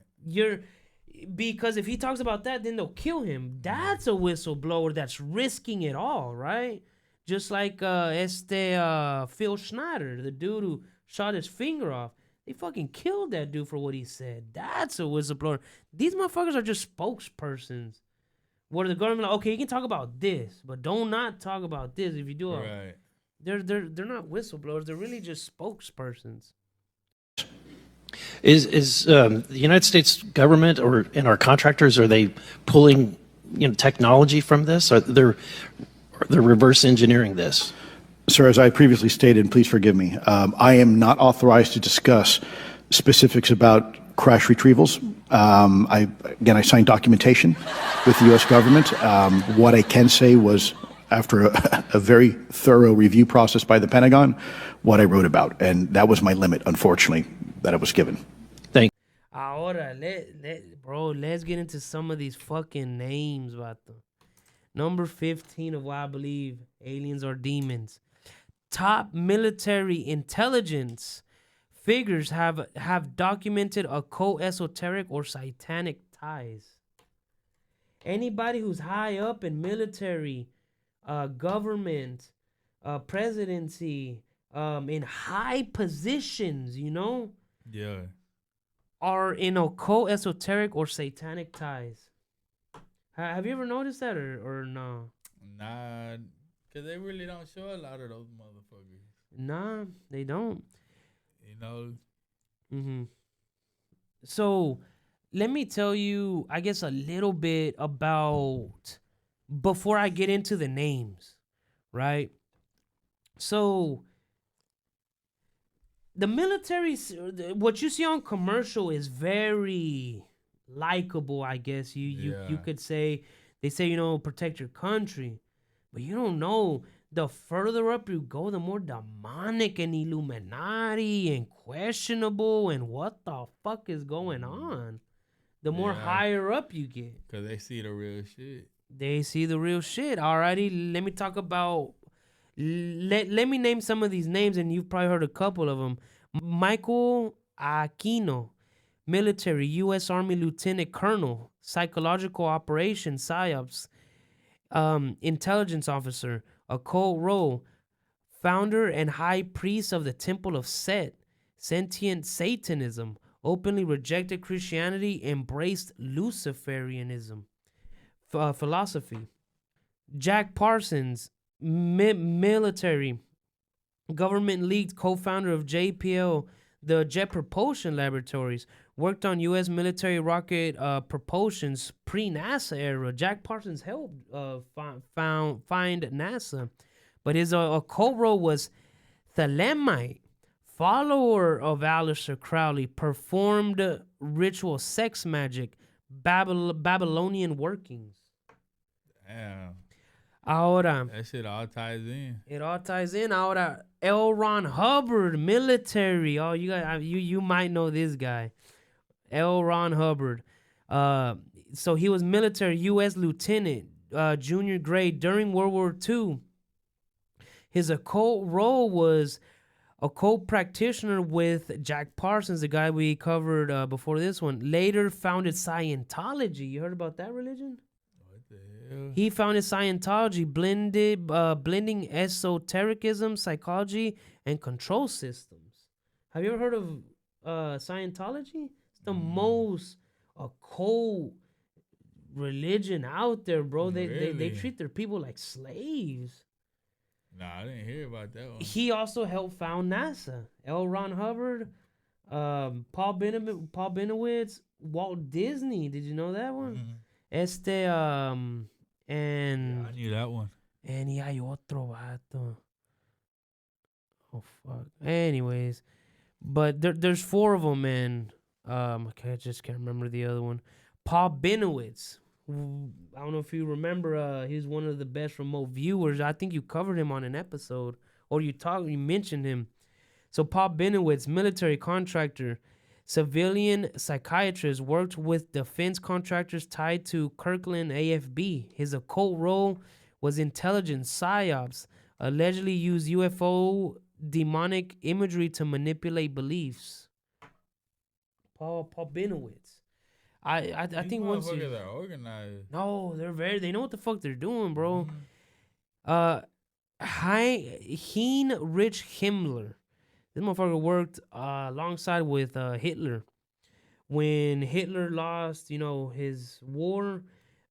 Because if he talks about that, then they'll kill him. That's a whistleblower that's risking it all, right? Just like Phil Schneider, the dude who shot his finger off. They fucking killed that dude for what he said. That's a whistleblower. These motherfuckers are just spokespersons. Where the government, like, okay, you can talk about this, but don't not talk about this. If you do it, Right. They're not whistleblowers. They're really just spokespersons. Is the United States government and our contractors, are they pulling technology from this? Are they reverse engineering this? Sir, as I previously stated, and please forgive me, I am not authorized to discuss specifics about crash retrievals. I signed documentation with the U.S. government. What I can say was, after a very thorough review process by the Pentagon, what I wrote about. And that was my limit, unfortunately, that I was given. Thank you. Ahora, let's get into some of these fucking names, vato. Number 15 of why I believe aliens are demons. Top military intelligence figures have documented occult, esoteric, or satanic ties. Anybody who's high up in military, government, presidency, in high positions, Yeah. are in occult, esoteric, or satanic ties. Have you ever noticed that or no? Nah, because they really don't show a lot of those motherfuckers. Nah, they don't. Mm-hmm. So, let me tell you, I guess, a little bit about, before I get into the names, right? So, the military, what you see on commercial is very likable, I guess. You could say, they say, protect your country. But you don't know the further up you go, the more demonic and Illuminati and questionable and what the fuck is going on. The more higher up you get. Because they see the real shit. They see the real shit. Alrighty, let me talk about. Let me name some of these names, and you've probably heard a couple of them. Michael Aquino, military, U.S. Army Lieutenant Colonel, psychological operations, PSYOPs, intelligence officer, occult role, founder and high priest of the Temple of Set, sentient Satanism, openly rejected Christianity, embraced Luciferianism. Philosophy. Jack Parsons, military, government leaked co-founder of JPL, the Jet Propulsion Laboratories, worked on U.S. military rocket propulsions pre-NASA era. Jack Parsons helped find NASA, but his occult role was Thelemite, follower of Aleister Crowley, performed ritual sex magic, Babylonian workings. Damn. Ahora, that shit all ties in. It all ties in. Ahora, L. Ron Hubbard, military. Oh, you might know this guy. L. Ron Hubbard. So he was military, U.S. lieutenant, junior grade during World War II. His occult role was occult practitioner with Jack Parsons, the guy we covered before this one. Later founded Scientology. You heard about that religion? What the hell? He founded Scientology, blending esotericism, psychology, and control systems. Have you ever heard of Scientology? It's the most occult religion out there, bro. They treat their people like slaves. Nah, I didn't hear about that one. He also helped found NASA. L. Ron Hubbard, Paul Benowitz, Walt Disney. Did you know that one? Mm-hmm. And I knew that one. And hay otro vato. Oh fuck. Anyways, but there's four of them, and I just can't remember the other one. Paul Benowitz. I don't know if you remember. He's one of the best remote viewers. I think you covered him on an episode, or you mentioned him. So Paul Benowitz, military contractor, civilian psychiatrist, worked with defense contractors tied to Kirkland AFB. His occult role was intelligence, PSYOPs, allegedly used UFO demonic imagery to manipulate beliefs. Paul Benowitz. I think once you are organized. No, they know what the fuck they're doing, bro. Heinrich Himmler. This motherfucker worked alongside with Hitler. When Hitler lost, his war,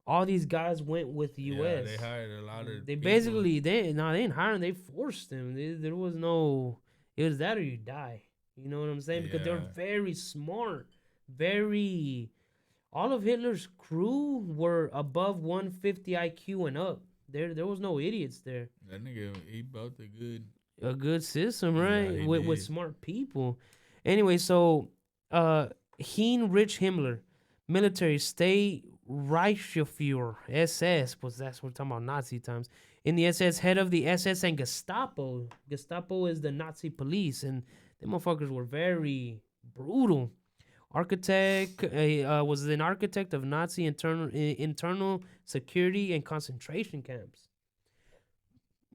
all these guys went with the U.S. Yeah, they hired a lot of They people. basically, they didn't hire them. They forced them. There was no, it was that or you die. You know what I'm saying? Because they're very smart. All of Hitler's crew were above 150 IQ and up. There was no idiots there. That nigga, he built a good system, right? Yeah, with smart people. Anyway, so Heinrich Himmler, military state Reichsführer, SS, but that's what we're talking about, Nazi times. In the SS, head of the SS and Gestapo. Gestapo is the Nazi police, and them motherfuckers were very brutal. Architect, was an architect of Nazi internal security and concentration camps.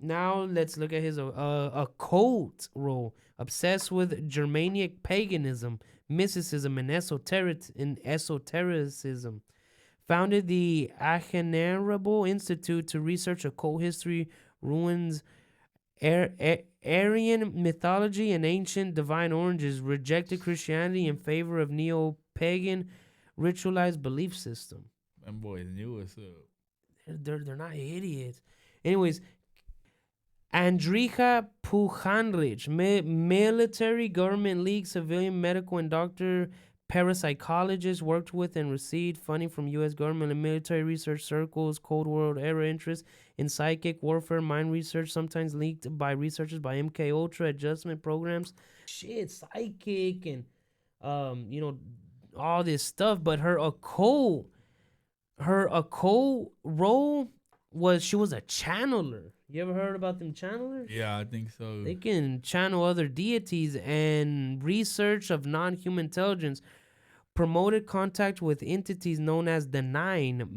Now let's look at his occult role. Obsessed with Germanic paganism, mysticism, and esotericism. Founded the Ahnenerbe Institute to research occult history, ruins, Aryan mythology, and ancient divine origins. Rejected Christianity in favor of neo-pagan ritualized belief system. Them boys knew what's up. They're not idiots. Anyways, Andrija Pujanrich, military, government league, civilian, medical, and doctor, parapsychologist, worked with and received funding from U.S. government and military research circles, Cold War era interest in psychic warfare, mind research, sometimes leaked by researchers by MK Ultra adjustment programs. Shit, psychic and all this stuff. But her occult role she was a channeler. You ever heard about them channelers? Yeah, I think so. They can channel other deities, and research of non-human intelligence promoted contact with entities known as the Nine.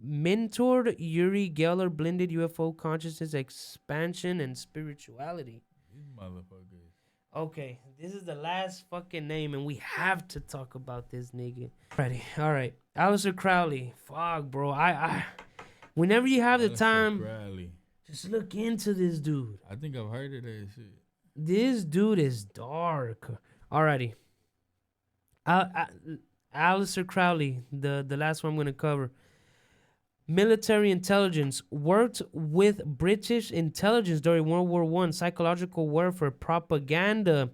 Mentored Uri Geller blended UFO consciousness, expansion, and spirituality. These motherfuckers. Okay, this is the last fucking name, and we have to talk about this nigga. Ready? All right, Aleister Crowley. Fuck, bro. I whenever you have the time, Crowley. just look into this dude. I think I've heard of that shit. This dude is dark. Alrighty. Aleister Crowley, the last one I'm gonna cover. Military intelligence, worked with British intelligence during World War I, psychological warfare, propaganda,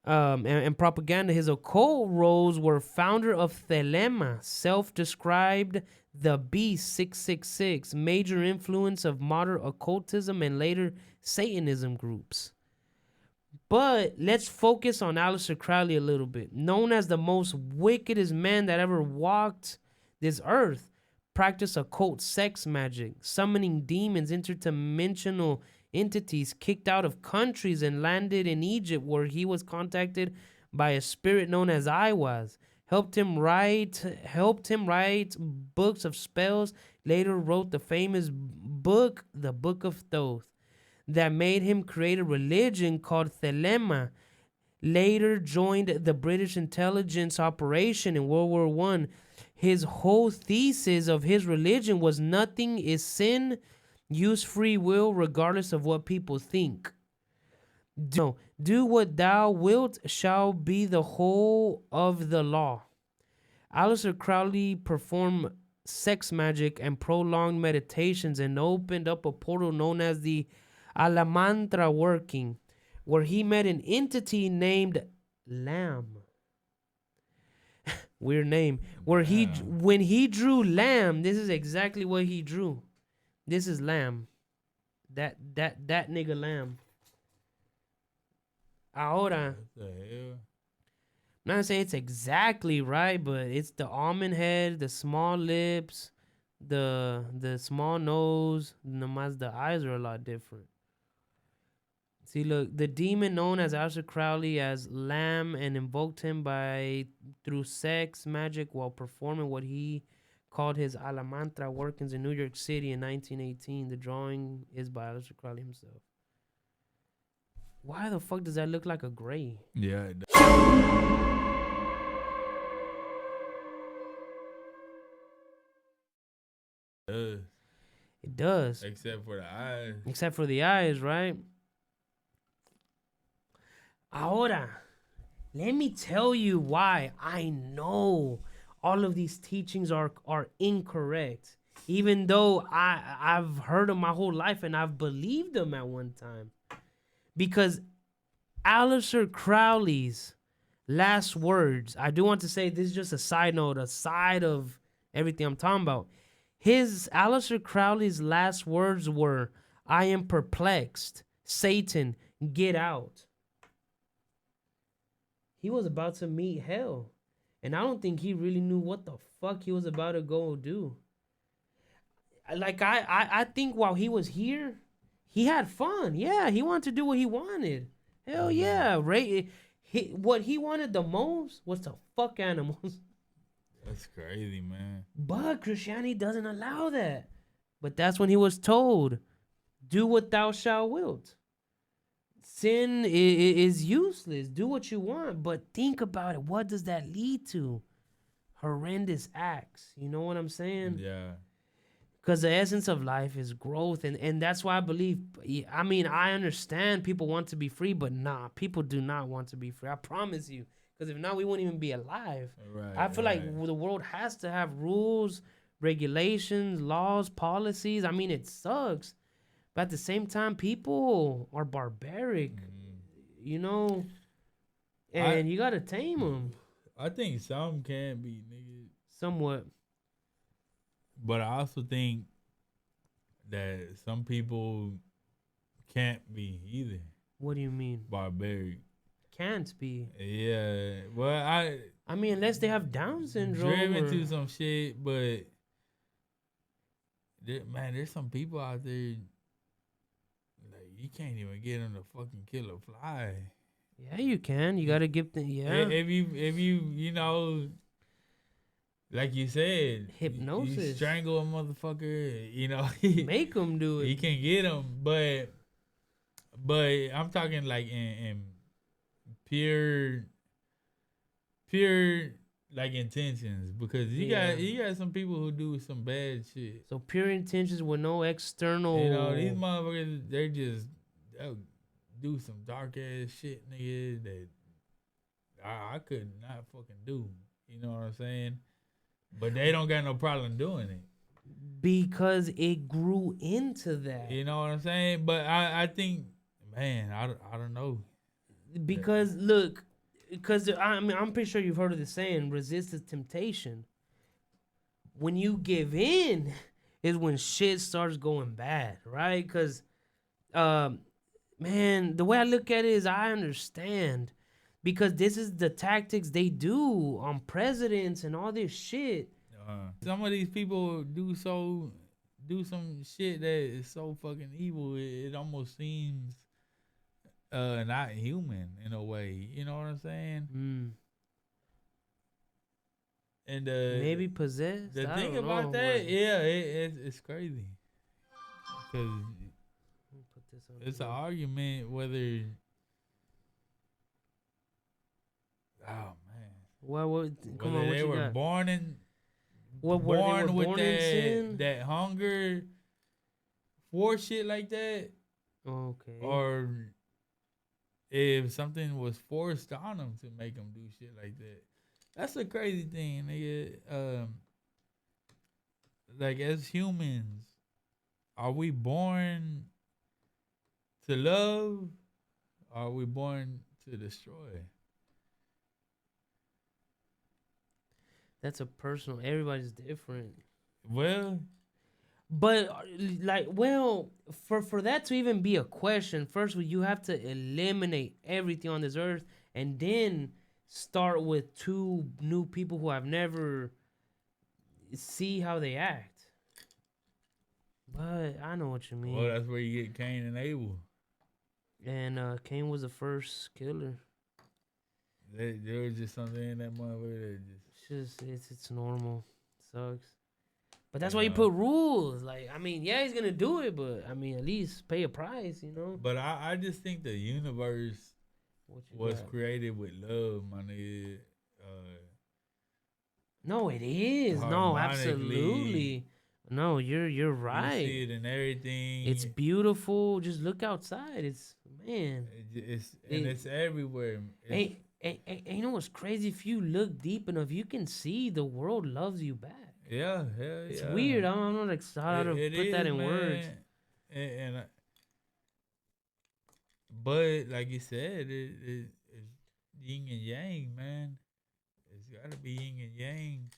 and propaganda. His occult roles were founder of Thelema, self-described the Beast 666, major influence of modern occultism and later Satanism groups. But let's focus on Aleister Crowley a little bit. Known as the most wickedest man that ever walked this earth, practiced occult sex magic, summoning demons, interdimensional entities, kicked out of countries, and landed in Egypt, where he was contacted by a spirit known as Iwaz. Helped him write books of spells. Later wrote the famous book, the Book of Thoth, that made him create a religion called Thelema. Later joined the British intelligence operation in World War I. His whole thesis of his religion was nothing is sin, use free will regardless of what people think. Do what thou wilt shall be the whole of the law. Aleister Crowley performed sex magic and prolonged meditations and opened up a portal known as the Alamantra working, where he met an entity named Lamb. Weird name. Where when he drew Lamb, this is exactly what he drew. This is Lamb. That nigga Lamb. Ahora, What the hell? I'm not saying it's exactly right, but it's the almond head, the small lips, the small nose. Nomás the eyes are a lot different. See, look, the demon known as Aleister Crowley as Lamb and invoked him through sex magic while performing what he called his Alamantra workings in New York City in 1918. The drawing is by Aleister Crowley himself. Why the fuck does that look like a gray? Yeah. It does. It does. Except for the eyes. Except for the eyes, right? Ahora, let me tell you why I know all of these teachings are incorrect. Even though I've heard them my whole life and I've believed them at one time. Because Aleister Crowley's last words, I do want to say this is just a side note, a side of everything I'm talking about. Aleister Crowley's last words were, "I am perplexed. Satan, get out." He was about to meet hell. And I don't think he really knew what the fuck he was about to go do. Like, I think while he was here, he had fun. Yeah, he wanted to do what he wanted. Hell yeah. Right? What he wanted the most was to fuck animals. That's crazy, man. But Christianity doesn't allow that. But that's when he was told, do what thou shalt wilt. Sin is useless. Do what you want. But think about it. What does that lead to? Horrendous acts. You know what I'm saying? Yeah. Because the essence of life is growth. And that's why I believe, I mean, I understand people want to be free, but nah, people do not want to be free. I promise you. Because if not, we wouldn't even be alive. Right, I feel like the world has to have rules, regulations, laws, policies. I mean, it sucks. But at the same time, people are barbaric, you know? And you got to tame them. I think some can be, nigga. Somewhat. But I also think that some people can't be either. What do you mean? Barbaric. Can't be. Yeah. Well, I mean, unless they have Down syndrome. driven to some shit, but there's some people out there like you can't even get them to fucking kill a fly. Yeah, you can. You gotta give them. Yeah. If you know, like you said, Hypnosis. you strangle a motherfucker. You know, Make them do it. You can get them, but I'm talking like in pure like intentions, because you got some people who do some bad shit. So pure intentions with no external. You know, these motherfuckers, they'll do some dark ass shit, nigga, that I could not fucking do. You know what I'm saying? But they don't got no problem doing it. Because it grew into that. You know what I'm saying? But I think, man, I don't know. Because look, because I mean, I'm pretty sure you've heard of the saying, resist the temptation. When you give in is when shit starts going bad, right? Because, man, the way I look at it is I understand. Because this is the tactics they do on presidents and all this shit. Some of these people do some shit that is so fucking evil, it almost seems not human in a way. You know what I'm saying? And maybe possessed. The I thing don't about know, that, but- yeah, it's crazy. Because it's an argument whether. Oh man. Well, come whether on, what they you were got? born in. Were they born with born in sin? that hunger for shit like that. Okay. Or if something was forced on them to make them do shit like that. That's a crazy thing, nigga. Like, as humans, are we born to love? Or are we born to destroy? That's a personal. Everybody's different. Well, but like, well, for that to even be a question, first you have to eliminate everything on this earth, and then start with two new people who I've never see how they act. But I know what you mean. Well, that's where you get Cain and Abel. And Cain was the first killer. There was just something in that motherfucker that just. It's normal. Sucks. But that's why you put rules. Like, I mean, yeah, he's gonna do it, but I mean, at least pay a price, you know. But I just think the universe was got? created with love, my nigga. No, it is. No, absolutely. No, you're right. You see it in everything. It's beautiful. Just look outside. It's man. It's everywhere. And you know what's crazy? If you look deep enough, you can see the world loves you back. Yeah, hell yeah. It's weird. I don't know how to put that in words. But like you said, it's yin and yang, man. It's got to be yin and yang.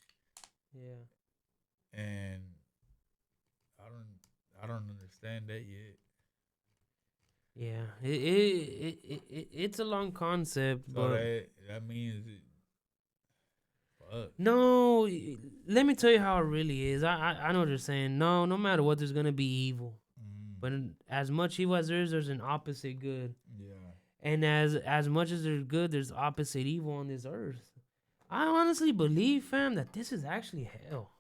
Yeah. And I don't understand that yet. Yeah, it's a long concept, So but that means fuck. no. Let me tell you how it really is. I know what you're saying. No matter what, there's gonna be evil. But as much evil as there is, there's an opposite good. Yeah. And as much as there's good, there's opposite evil on this earth. I honestly believe, fam, that this is actually hell.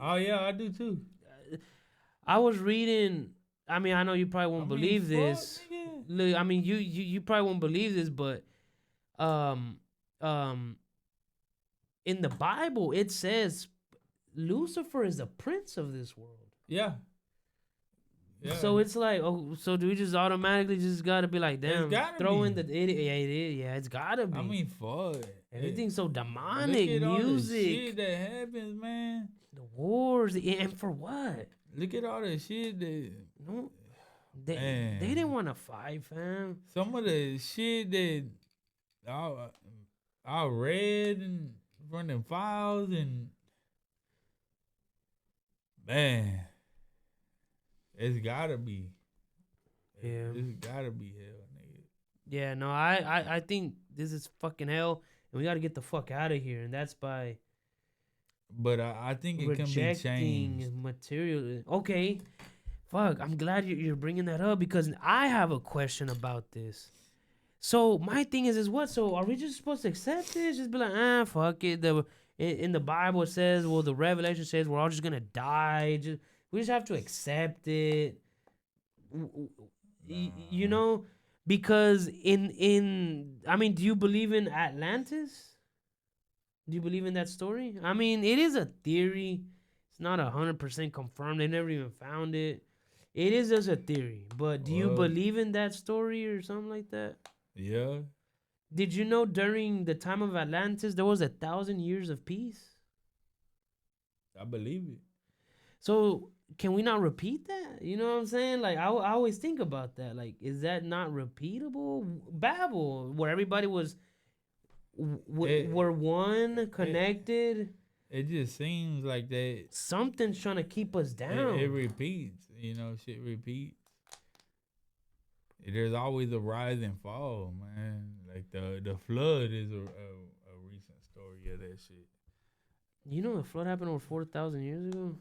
Oh yeah, I do too. I was reading. I mean, I know you probably won't believe this. Look, I mean, you probably won't believe this, but in the Bible it says Lucifer is the prince of this world. Yeah. Yeah. So it's like, so do we just automatically just gotta be like, damn, throw in the it's gotta be. I mean, fuck. Everything's so demonic. Look at all the Music, shit that happens, man. the wars, and for what? Look at all the shit that. No, they didn't want to fight, fam. Some of the shit that I read and from them files, and man, it's gotta be. Yeah, it's gotta be hell, nigga. Yeah, no, I think this is fucking hell, and we gotta get the fuck out of here, and that's by but I think it can be changed. Rejecting material. Okay, fuck. I'm glad you're bringing that up because I have a question about this. So my thing is what? So are we just supposed to accept this? Just be like, fuck it. In the Bible it says, well, the Revelation says we're all just gonna die. We just have to accept it. You know, because I mean, do you believe in Atlantis? Do you believe in that story? I mean, it is a theory. It's not 100% confirmed. They never even found it. It is just a theory. But do you believe in that story or something like that? Yeah. Did you know during the time of Atlantis there was 1,000 years of peace? I believe it. So can we not repeat that? You know what I'm saying? Like I always think about that. Like, is that not repeatable? Babel, where everybody was were one, connected. It just seems like that something's trying to keep us down. It repeats, you know, shit repeats. There's always a rise and fall, man. Like the flood is a recent story of that shit. You know, the flood happened over 4,000 years ago.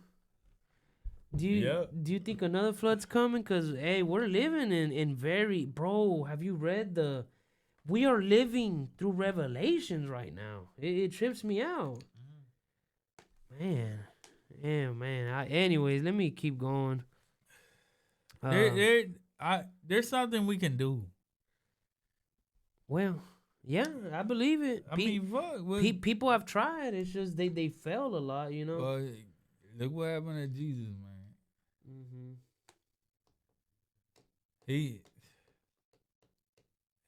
Do you think another flood's coming? Cause hey, we're living in very bro. Have you read we are living through Revelations right now. It trips me out. Man. Yeah, man. Anyways, let me keep going. There's something we can do. Well, yeah, I believe it. I mean, fuck. People have tried. It's just they failed a lot, you know. Look what happened to Jesus, man.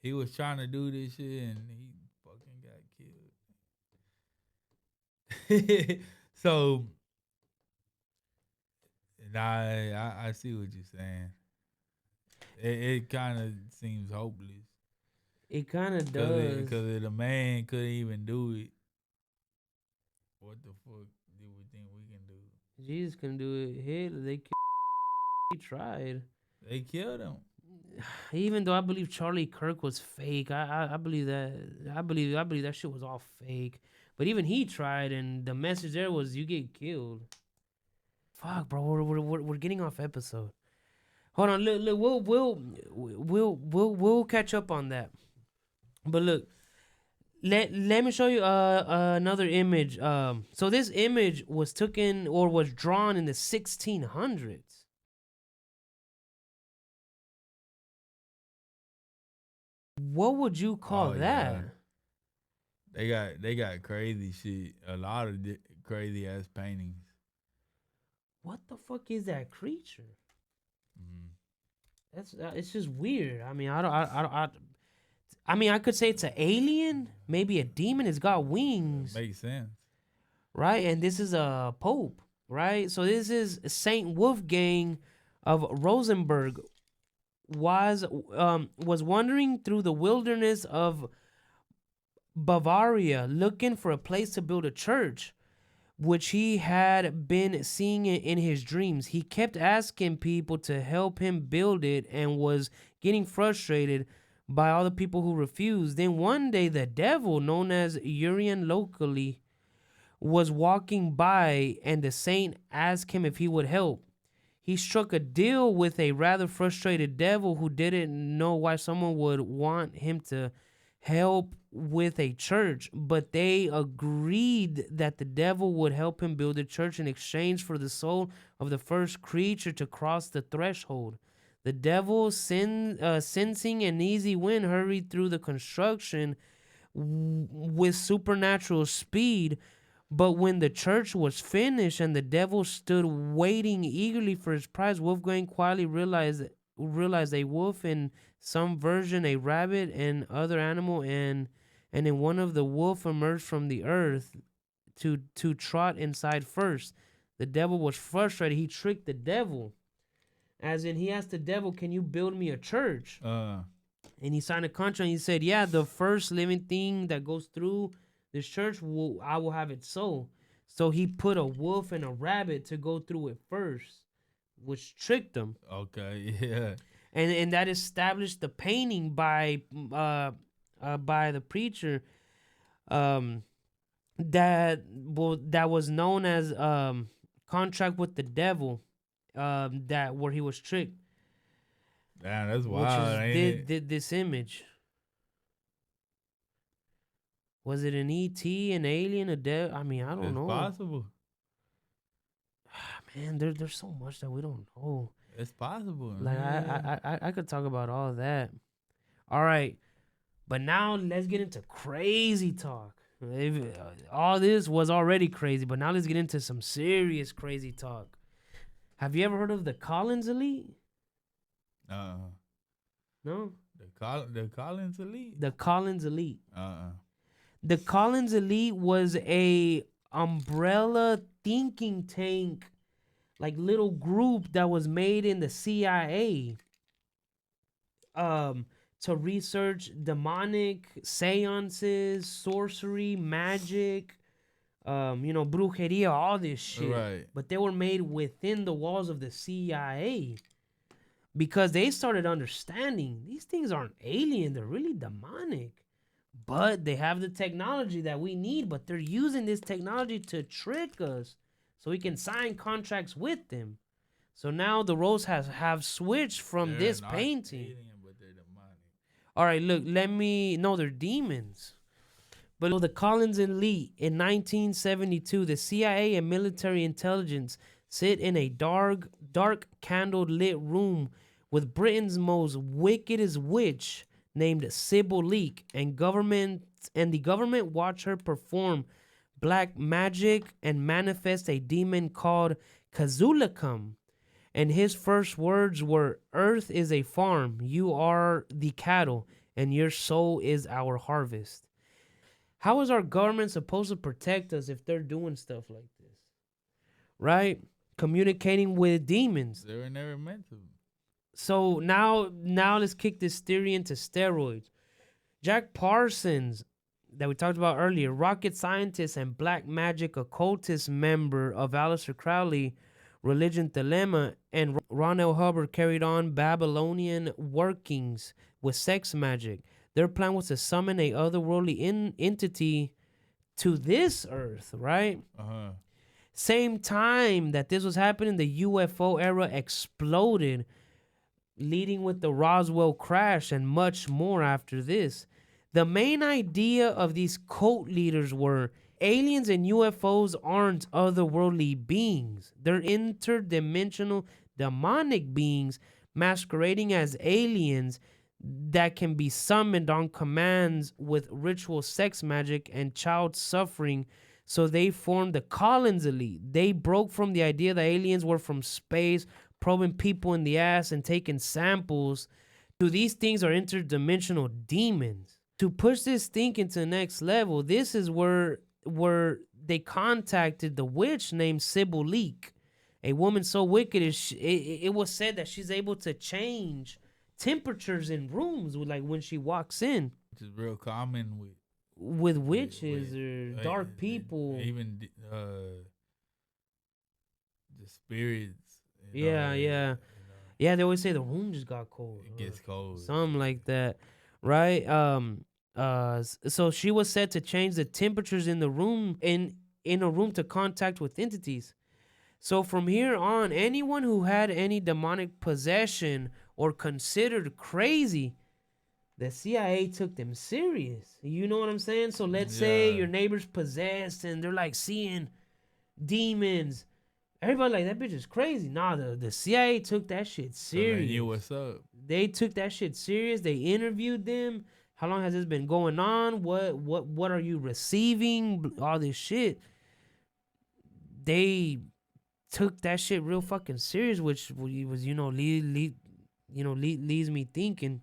He was trying to do this shit and he fucking got killed. So, I see what you're saying. It kind of seems hopeless. It kind of does. Because if the man couldn't even do it, what the fuck do we think we can do? Jesus couldn't do it. He tried. They killed him. Even though I believe Charlie Kirk was fake, I believe that. I believe that shit was all fake. But even he tried, and the message there was you get killed. Fuck, bro, we're getting off episode. Hold on, look, we'll catch up on that. But look, let me show you another image. So this image was taken or was drawn in the 1600s. What would you call that? Yeah. They got crazy shit. A lot of crazy ass paintings. What the fuck is that creature? That's it's just weird. I mean, I mean, I could say it's an alien, maybe a demon. It's got wings. Makes sense, right? And this is a pope, right? So this is Saint Wolfgang of Rosenberg. Was wandering through the wilderness of Bavaria looking for a place to build a church, which he had been seeing in his dreams. He kept asking people to help him build it and was getting frustrated by all the people who refused. Then one day the devil, known as Urian locally, was walking by and the saint asked him if he would help. He struck a deal with a rather frustrated devil who didn't know why someone would want him to help with a church, but they agreed that the devil would help him build a church in exchange for the soul of the first creature to cross the threshold. The devil, sensing an easy win, hurried through the construction with supernatural speed. But when the church was finished and the devil stood waiting eagerly for his prize, Wolfgang quietly realized a wolf, in some version a rabbit, and other animal, and in one of the wolf emerged from the earth to trot inside first. The devil was frustrated. He tricked the devil. As in, he asked the devil, can you build me a church? And he signed a contract. And he said, yeah, the first living thing that goes through this church, I will have it so. So he put a wolf and a rabbit to go through it first, which tricked him. Okay, yeah. And that established the painting by the preacher. that was known as Contract with the Devil, that where he was tricked. Damn, that's wild. Which Ain't it? did this image. Was it an ET, an alien, a devil? I mean, I don't know. Possible. Man, there's so much that we don't know. It's possible. Like I could talk about all that. All right, but now let's get into crazy talk. All this was already crazy, but now let's get into some serious crazy talk. Have you ever heard of the Collins Elite? No. The Collins Elite. The Collins Elite. Uh-uh. The Collins Elite was a umbrella thinking tank, like little group that was made in the CIA, to research demonic seances, sorcery, magic, brujeria, all this shit. Right. But they were made within the walls of the CIA because they started understanding these things aren't alien, they're really demonic. But they have the technology that we need, but they're using this technology to trick us so we can sign contracts with them. So now the roles have switched from this painting. Alien, but they're demonic. All right, look, they're demons. But the Collins Elite in 1972, the CIA and military intelligence sit in a dark candle-lit room with Britain's most wickedest witch named Sybil Leek, and the government watch her perform black magic and manifest a demon called Kazulikum. And his first words were, "Earth is a farm, you are the cattle, and your soul is our harvest." How is our government supposed to protect us if they're doing stuff like this? Right? Communicating with demons. They were never meant to. So now let's kick this theory into steroids. Jack Parsons, that we talked about earlier, rocket scientist and black magic occultist member of Aleister Crowley Religion Dilemma, and Ron L. Hubbard carried on Babylonian workings with sex magic. Their plan was to summon a otherworldly entity to this earth, right? Uh-huh. Same time that this was happening, the UFO era exploded, leading with the Roswell crash and much more after this. The main idea of these cult leaders were aliens and UFOs aren't otherworldly beings. They're interdimensional demonic beings masquerading as aliens that can be summoned on commands with ritual sex magic and child suffering. So they formed the Collins Elite. They broke from the idea that aliens were from space, probing people in the ass and taking samples, to these things are interdimensional demons. To push this thinking to the next level, this is where they contacted the witch named Sybil Leek, a woman so wicked it was said that she's able to change temperatures in rooms like when she walks in. Which is real common with witches or dark people. Even the spirits. Yeah, they always say the room just got cold. It gets cold. Something like that, right? So she was said to change the temperatures in the room in a room to contact with entities. So from here on, anyone who had any demonic possession or considered crazy, the CIA took them serious. You know what I'm saying? So let's say your neighbor's possessed and they're like seeing demons. Everybody like, that bitch is crazy. Nah, the CIA took that shit serious. So they knew what's up. They took that shit serious. They interviewed them. How long has this been going on? What are you receiving? All this shit. They took that shit real fucking serious, which was leaves me thinking.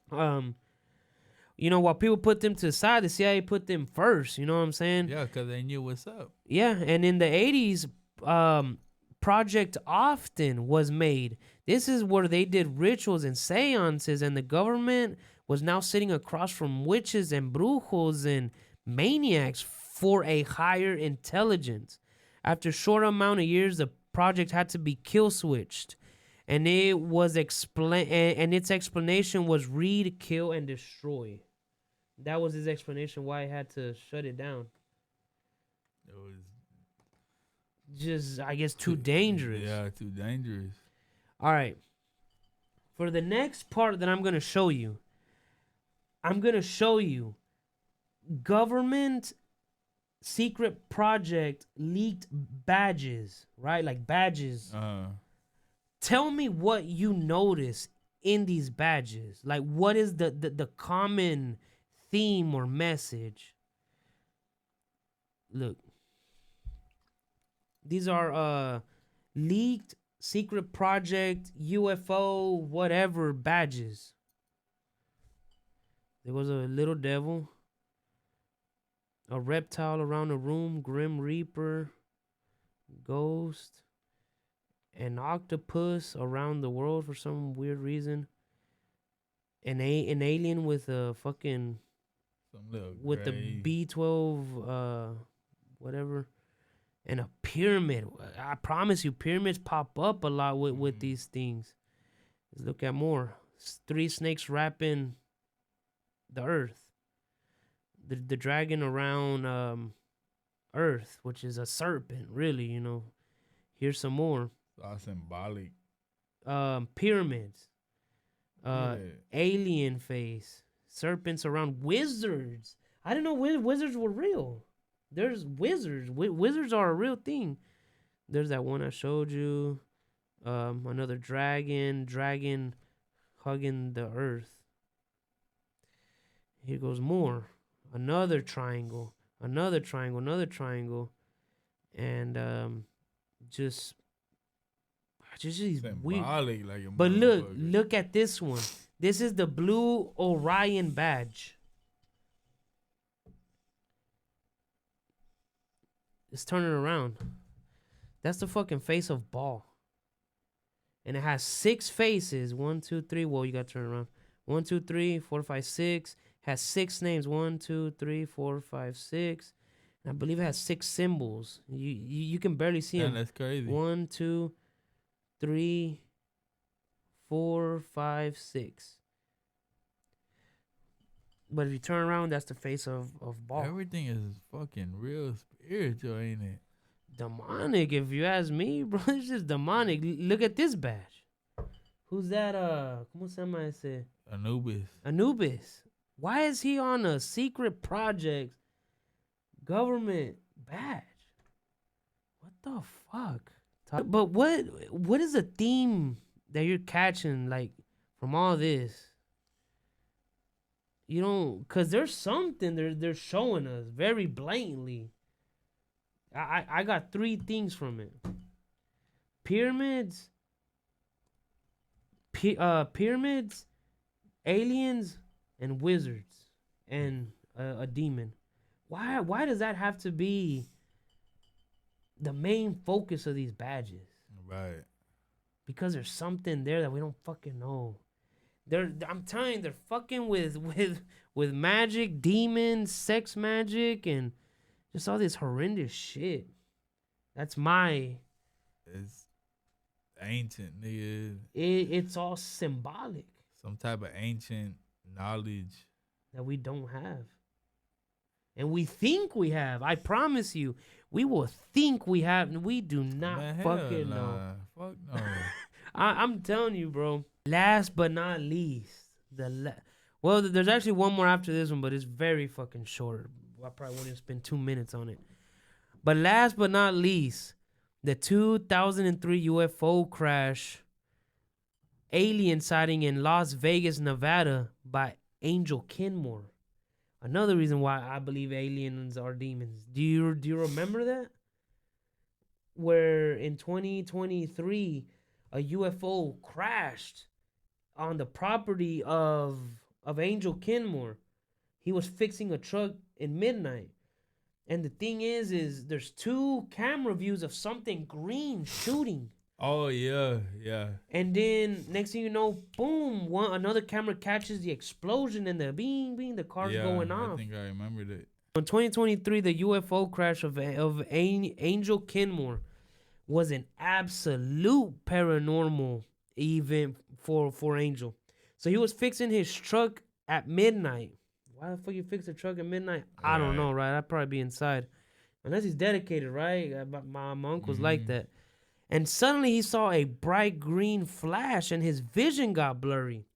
While people put them to the side, the CIA put them first. You know what I'm saying? Yeah, because they knew what's up. Yeah, and in the 80s, Project Often was made. This is where they did rituals and seances, and the government was now sitting across from witches and brujos and maniacs for a higher intelligence. After a short amount of years, the project had to be kill switched, and its explanation was read, kill, and destroy. That was his explanation why he had to shut it down. It was just, I guess, too dangerous. Yeah, too dangerous. All right. For the next part that I'm going to show you, government secret project leaked badges, right? Like badges. Tell me what you notice in these badges. Like, what is the common theme or message? Look. These are leaked secret project UFO whatever badges. There was a little devil, a reptile around the room, Grim Reaper, ghost, an octopus around the world for some weird reason, an alien with a fucking with the B-12 whatever. And a pyramid. I promise you, pyramids pop up a lot with these things. Let's look at more. 3 snakes wrapping the earth. The dragon around earth, which is a serpent, really, you know. Here's some more. That's symbolic. Pyramids. Alien face. Serpents around wizards. I didn't know wizards were real. There's wizards. Wizards are a real thing. There's that one I showed you. Another dragon hugging the earth. Here goes more. Another triangle. And just these weird. Like a but look at this one. This is the Blue Orion badge. Let's turn it around. That's the fucking face of Baal. And it has 6 faces. 1, 2, 3. Well, you got to turn it around. 1, 2, 3, 4, 5, 6. Has 6 names. 1, 2, 3, 4, 5, 6. And I believe it has 6 symbols. You can barely see them. That's crazy. 1, 2, 3, 4, 5, 6. But if you turn around, that's the face of Baal. Everything is fucking real spiritual, ain't it? Demonic, if you ask me, bro. It's just demonic. Look at this badge. Who's that? ¿Cómo se llama ese? Anubis. Why is he on a secret project government badge? What the fuck? But what is the theme that you're catching, like, from all this? You know, cause there's something they're showing us very blatantly. I got 3 things from it. Pyramids, aliens, and wizards, and a demon. Why does that have to be the main focus of these badges? Right. Because there's something there that we don't fucking know. I'm telling you, they're fucking with magic, demons, sex magic, and just all this horrendous shit. That's my. It's ancient, nigga. It's all symbolic. Some type of ancient knowledge that we don't have. And we think we have. I promise you, we will think we have. And we do not fucking know. Fuck no. I'm telling you, bro. Last but not least, well, there's actually one more after this one, but it's very fucking short. I probably won't even spend 2 minutes on it. But last but not least, the 2003 UFO crash, alien sighting in Las Vegas, Nevada by Angel Kinmore. Another reason why I believe aliens are demons. Do you remember that? Where in 2023, a UFO crashed on the property of Angel Kinmore. He was fixing a truck in midnight. And the thing is there's 2 camera views of something green shooting. Oh, yeah. And then next thing you know, boom, another camera catches the explosion and the bing, the car's going off. I think I remember that. In 2023, the UFO crash of Angel Kinmore was an absolute paranormal event for Angel. So he was fixing his truck at midnight. Why the fuck you fix a truck at midnight? I don't know, right? I'd probably be inside. unless he's dedicated, right? My uncle's like that. And suddenly he saw a bright green flash and his vision got blurry.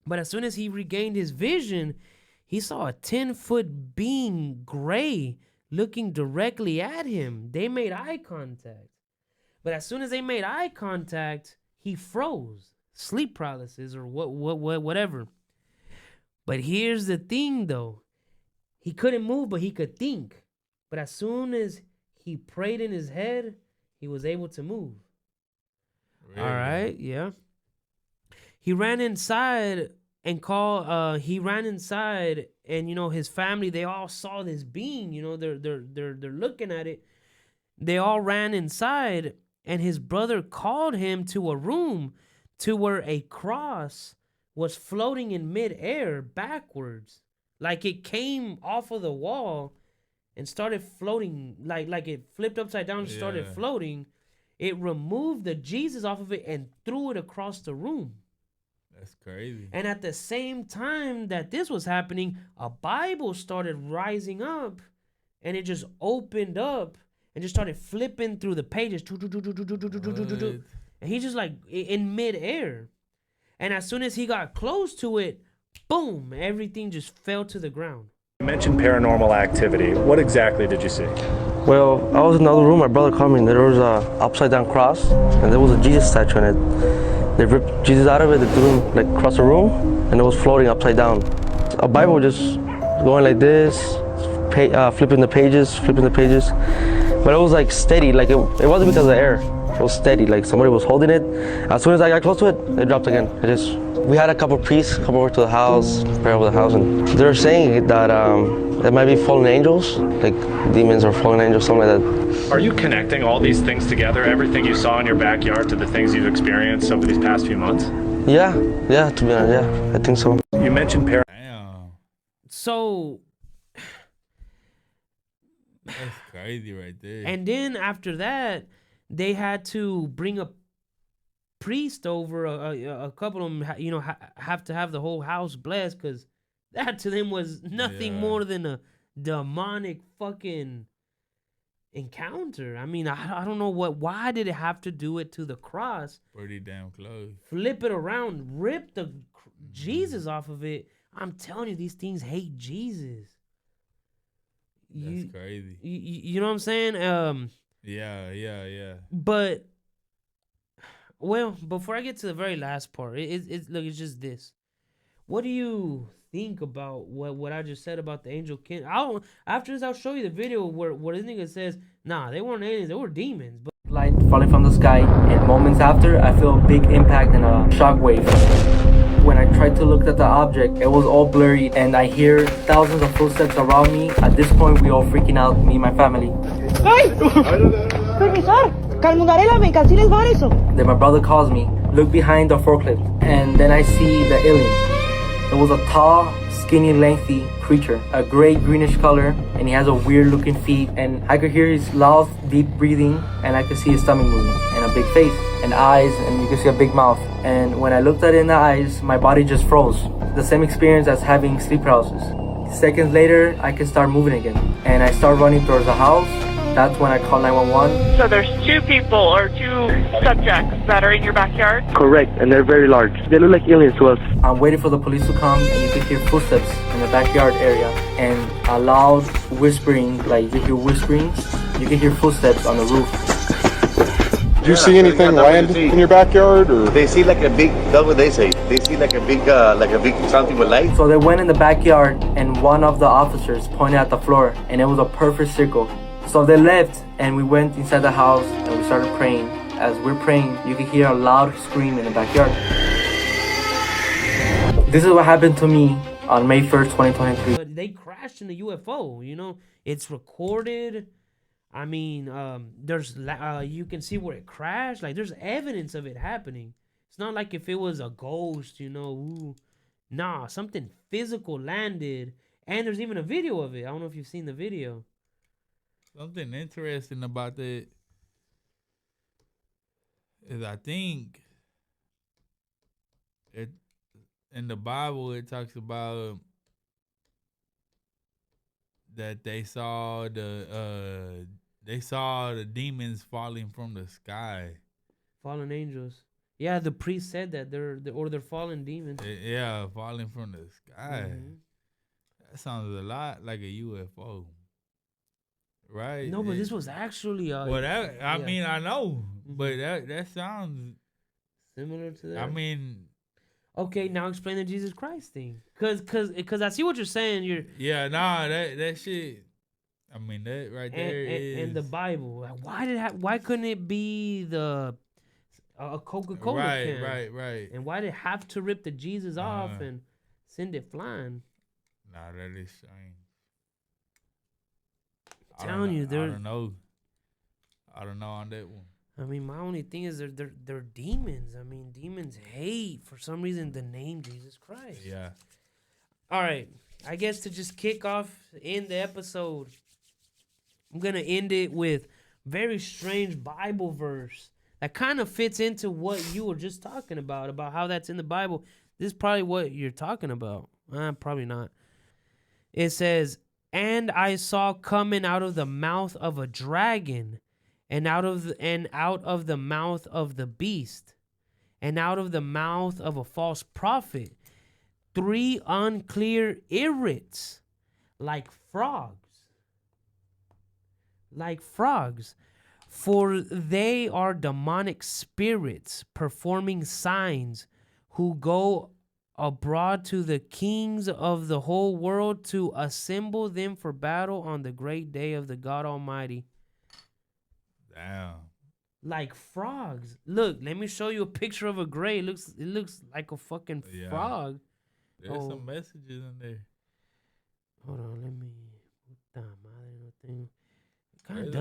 But as soon as he regained his vision, he saw a 10-foot being gray looking directly at him. They made eye contact. But as soon as they made eye contact, he froze. Sleep paralysis or whatever. But here's the thing though. He couldn't move, but he could think. But as soon as he prayed in his head, he was able to move. Really? All right, yeah. He ran inside and and his family, they all saw this being, they're looking at it. They all ran inside and his brother called him to a room to where a cross was floating in midair backwards. Like it came off of the wall and started floating, like it flipped upside down and started floating. It removed the Jesus off of it and threw it across the room. That's crazy. And at the same time that this was happening, a Bible started rising up and it just opened up and just started flipping through the pages. And he just like in midair. And as soon as he got close to it, boom, everything just fell to the ground. You mentioned paranormal activity. What exactly did you see? Well, I was in another room. My brother called me, and there was a upside down cross, and there was a Jesus statue in it. They ripped Jesus out of it, they threw him like across the room, and it was floating upside down. A Bible just going like this, flipping the pages, but it was like steady. Like it wasn't because of the air. It was steady. Like somebody was holding it. As soon as I got close to it, it dropped again. We had a couple priests come over to the house, pray over the house, and they're saying that it might be fallen angels, like demons or fallen angels, something like that. Are you connecting all these things together, everything you saw in your backyard to the things you've experienced over these past few months? Yeah, to be honest, yeah, I think so. You mentioned Damn. So that's crazy right there. And then after that, they had to bring a priest over. A couple of them, have to have the whole house blessed, because that to them was nothing more than a demonic fucking encounter. I mean, I don't know why did it have to do it to the cross? Pretty damn close. Flip it around, rip the Jesus off of it. I'm telling you, these things hate Jesus. That's crazy. You know what I'm saying? Yeah. But, well, before I get to the very last part, it's just this. What do you think about what I just said about the angel king? After this, I'll show you the video where this nigga says, nah, they weren't aliens, they were demons. But light falling from the sky, and moments after, I feel a big impact and a shock wave. When I tried to look at the object, it was all blurry, and I hear thousands of footsteps around me. At this point, we all freaking out, me and my family. ¡Ay! Profesor, calmudarela, me casi les va eso. Then my brother calls me, look behind the forklift, and then I see the alien. It was a tall, skinny, lengthy creature, a gray greenish color, and he has a weird looking feet, and I could hear his loud, deep breathing, and I could see his stomach moving, and a big face, and eyes, and you could see a big mouth. And when I looked at it in the eyes, my body just froze. The same experience as having sleep paralysis. Seconds later, I could start moving again, and I start running towards the house. That's when I call 911. So there's two people or two subjects that are in your backyard? Correct, and they're very large. They look like aliens to us. I'm waiting for the police to come, and you can hear footsteps in the backyard area, and a loud whispering, like you can hear whisperings. You can hear footsteps on the roof. Did you see anything land in your backyard, or? They see like a big, that's what they say. They see like a big something with light. So they went in the backyard, and one of the officers pointed at the floor, and it was a perfect circle. So they left, and we went inside the house, and we started praying. As we're praying, you can hear a loud scream in the backyard. This is what happened to me on May 1st, 2023. But they crashed in a UFO, it's recorded. I mean, there's you can see where it crashed. Like, there's evidence of it happening. It's not like if it was a ghost, Nah, something physical landed, and there's even a video of it. I don't know if you've seen the video. Something interesting about that is I think in the Bible it talks about that they saw the demons falling from the sky. Fallen angels. Yeah, the priest said that they're fallen demons. Yeah, falling from the sky. Mhm. That sounds a lot like a UFO, right? No, but this was actually. Well, that I yeah. mean, I know, but that sounds similar to that. I mean, okay, now explain the Jesus Christ thing, cause I see what you're saying. yeah, nah, that shit. I mean, that right there is and the Bible. Like, why couldn't it be a Coca-Cola can? Right. And why did it have to rip the Jesus off and send it flying? Nah, that is strange. I'm telling you, I don't know. I don't know on that one. I mean, my only thing is they're demons. I mean, demons hate for some reason the name Jesus Christ. Yeah. All right. I guess to just kick off in the episode, I'm gonna end it with very strange Bible verse that kind of fits into what you were just talking about how that's in the Bible. This is probably what you're talking about. Probably not. It says, "And I saw coming out of the mouth of a dragon, and out of the mouth of the beast, and out of the mouth of a false prophet, 3 unclear irits, like frogs. For they are demonic spirits performing signs, who go abroad to the kings of the whole world to assemble them for battle on the great day of the God Almighty." Damn. Like frogs. Look, let me show you a picture of a gray. It looks like a fucking frog. There's some messages in there. Hold on, let me. It kind of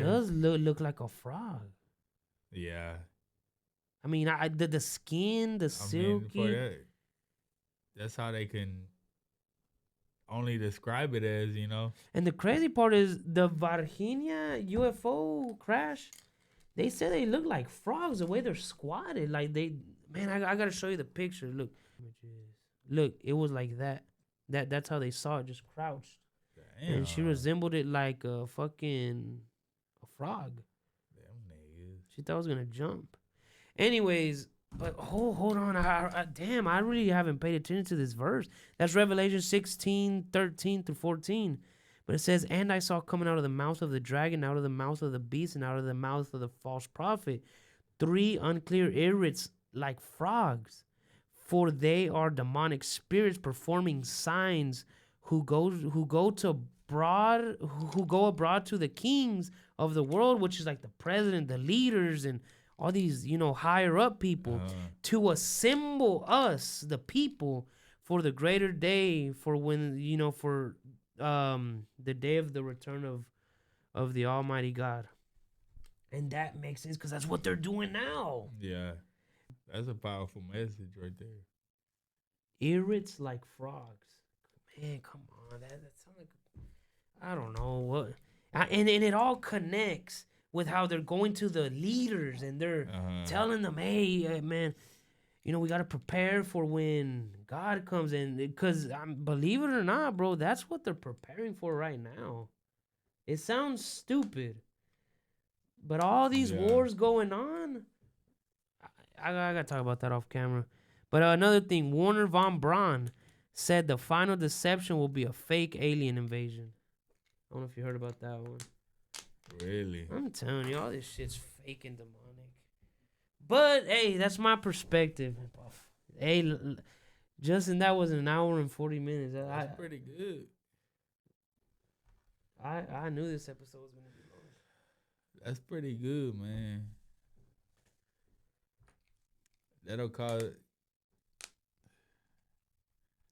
does look like a frog. Yeah. I mean, the skin, the silky. That's how they can only describe it as, you know. And the crazy part is the Virginia UFO crash. They said they look like frogs the way they're squatted. Like I gotta show you the picture. Look, it was like that. That's how they saw it, just crouched. Damn. And she resembled it like a frog. Damn niggas. She thought it was gonna jump. Anyways, but hold on. I really haven't paid attention to this verse. That's Revelation 16:13-14. But it says, "And I saw coming out of the mouth of the dragon, out of the mouth of the beast, and out of the mouth of the false prophet, 3 unclear irits like frogs. For they are demonic spirits performing signs, who go abroad to the kings of the world," which is like the president, the leaders, and all these, higher up people, "to assemble us, the people, for the greater day, for when, for the day of the return of the Almighty God." And that makes sense because that's what they're doing now. Yeah. That's a powerful message right there. Irits like frogs. Man, come on. That sounds like, I don't know what. And it all connects with how they're going to the leaders and they're telling them, "Hey, man, we got to prepare for when God comes in." Because believe it or not, bro, that's what they're preparing for right now. It sounds stupid, but all these wars going on, I got to talk about that off camera. But another thing, Warner von Braun said the final deception will be a fake alien invasion. I don't know if you heard about that one. Really? I'm telling you, all this shit's fake and demonic. But, hey, that's my perspective. Hey, Justin, that was an hour and 40 minutes. That's pretty good. I knew this episode was going to be long. That's pretty good, man. That'll cause...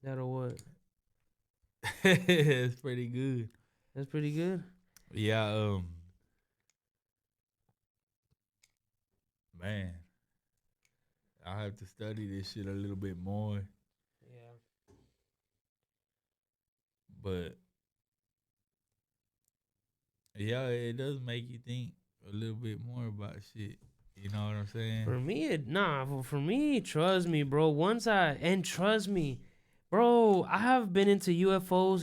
That'll what? It's pretty good. That's pretty good? Yeah, man, I have to study this shit a little bit more. Yeah. But yeah, it does make you think a little bit more about shit. You know what I'm saying? For me, trust me, bro. Trust me, Bro, I have been into UFOs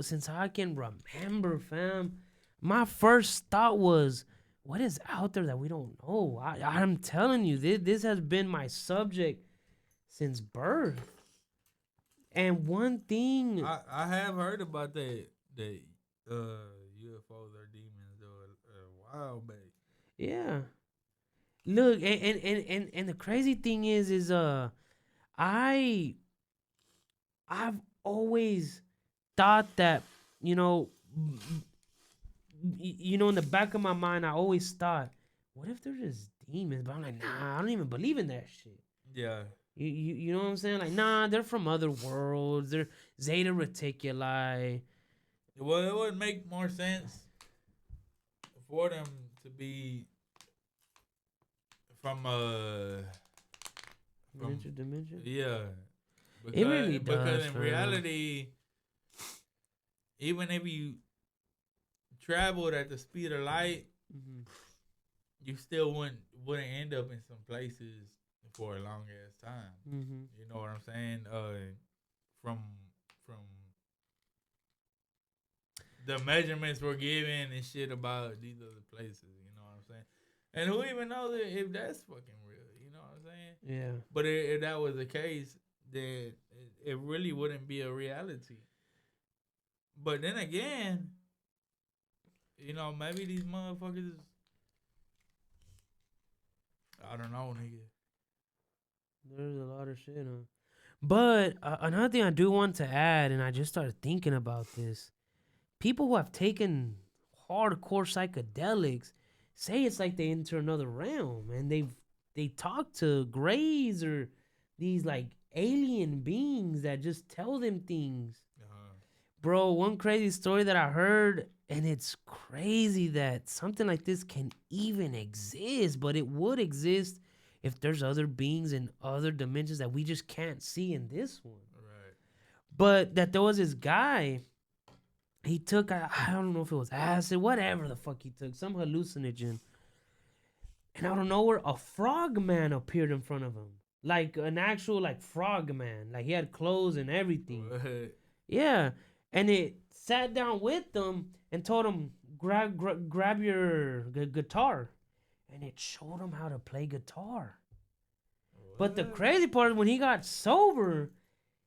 since I can remember, fam. My first thought was, what is out there that we don't know? I'm telling you, this has been my subject since birth. And one thing I have heard about that UFOs are demons though a while back. Yeah. Look, and the crazy thing is I've always thought that, in the back of my mind, I always thought, what if they're just demons? But I'm like, nah, I don't even believe in that shit. Yeah. You know what I'm saying? Like, nah, they're from other worlds. They're Zeta Reticuli. Well, it would make more sense for them to be from dimension. Yeah. It really does. Because in reality, even if you traveled at the speed of light, you still wouldn't end up in some places for a long ass time. You know what I'm saying? From the measurements we're given and shit about these other places. You know what I'm saying? And who even knows if that's fucking real? You know what I'm saying? Yeah. But if that was the case, then it really wouldn't be a reality. But then again, maybe these motherfuckers, I don't know, nigga. There's a lot of shit, huh? But another thing I do want to add, and I just started thinking about this, people who have taken hardcore psychedelics say it's like they enter another realm, and they talk to greys or these like alien beings that just tell them things. Bro, one crazy story that I heard, and it's crazy that something like this can even exist, but it would exist if there's other beings in other dimensions that we just can't see in this one. Right. But that there was this guy, he took, I don't know if it was acid, whatever the fuck he took, some hallucinogen. And out of nowhere, a frog man appeared in front of him. Like an actual frog man. Like he had clothes and everything. What? Yeah. And it sat down with them and told him, grab your guitar. And it showed him how to play guitar. What? But the crazy part is when he got sober,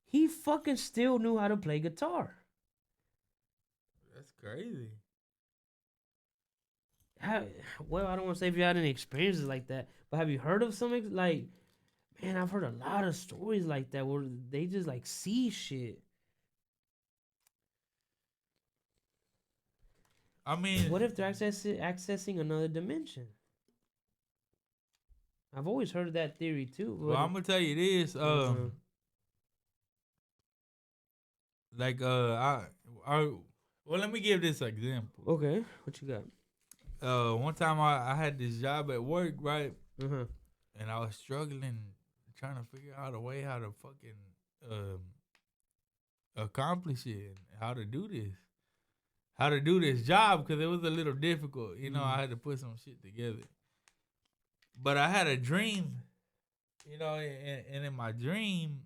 he fucking still knew how to play guitar. That's crazy. Well, I don't want to say if you had any experiences like that, but have you heard of something like, man, I've heard a lot of stories like that where they just see shit. I mean, what if they're accessing another dimension? I've always heard of that theory too. Well, I'm gonna tell you this. Well, let me give this example. Okay, what you got? One time I had this job at work, right? And I was struggling, trying to figure out a way how to fucking accomplish it, and how to do this job, because it was a little difficult. I had to put some shit together. But I had a dream, and in my dream,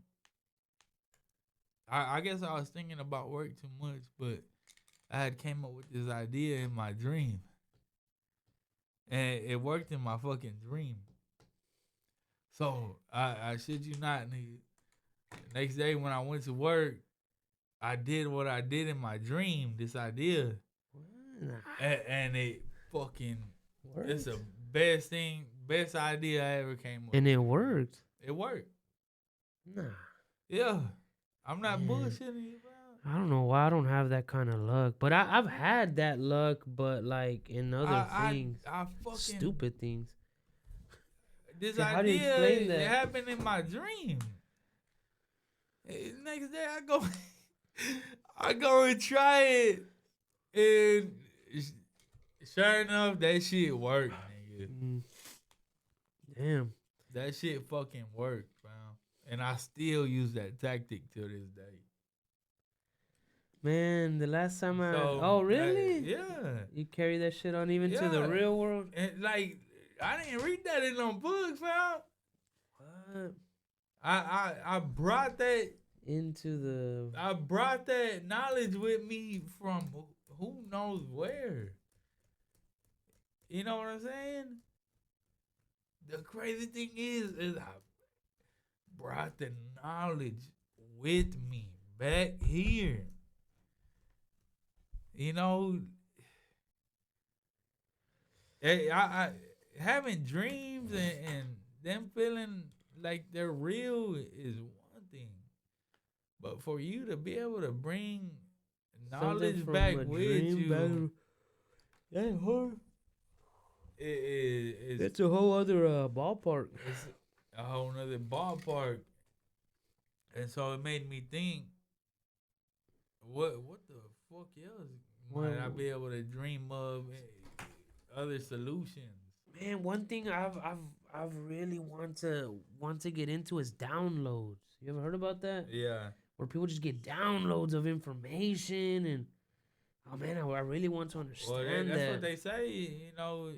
I guess I was thinking about work too much, but I had came up with this idea in my dream. And it worked in my fucking dream. So, I shit you not, nigga. Next day when I went to work, I did what I did in my dream, this idea. And it fucking, worked. It's the best idea I ever came up with. And it worked. It worked. Nah. Yeah. I'm not bullshitting you, bro. I don't know why I don't have that kind of luck. But I've had that luck, but in other things. I fucking, stupid things. This so idea, how do you explain that? It happened in my dream. Next day I go and try it. And sure enough, that shit worked, nigga. Damn. That shit fucking worked, fam. And I still use that tactic to this day. Man, the last time oh, really? Yeah. You carry that shit on even to the real world? And I didn't read that in no books, fam. What? I brought that into the. I brought that knowledge with me from who knows where. You know what I'm saying? The crazy thing is I brought the knowledge with me back here. You know, I having dreams and them feeling like they're real is one thing, but for you to be able to bring knowledge back with you, that's hard. It's It's a whole other ballpark. It's a whole nother ballpark, and so it made me think, what the fuck else might I be able to dream of? Other solutions. Man, one thing I've really want to get into is downloads. You ever heard about that? Yeah. Where people just get downloads of information and oh man, I really want to understand that's that. what they say. You know,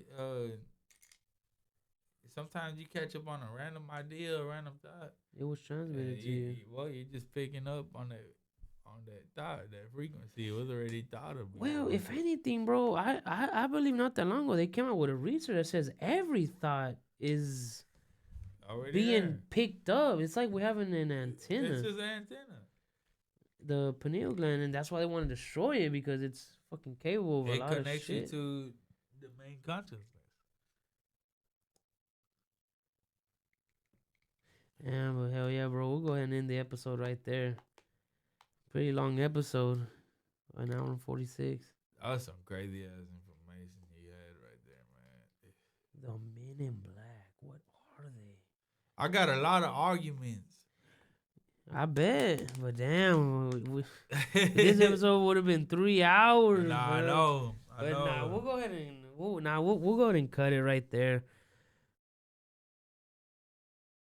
sometimes you catch up on a random idea, a random thought. It was transmitted to you. Well, you're just picking up on that thought, that frequency. It was already thought of. Well, if anything, bro, I believe not that long ago they came out with a research that says every thought is already being there. picked up. It's like we're having an antenna. It's just an antenna. The pineal gland, and that's why they want to destroy it because it's fucking capable of a It lot of connects you shit. to the main consciousness. Yeah, but hell yeah, bro. We'll go ahead and end the episode right there. Pretty long episode. An hour and 46. That was some crazy ass information you had right there, man. The Men in Black. What are they? I got a lot of arguments. I bet. But damn. This episode would have been 3 hours. Nah, bro. I know. But nah, we'll go ahead and we'll go ahead and cut it right there.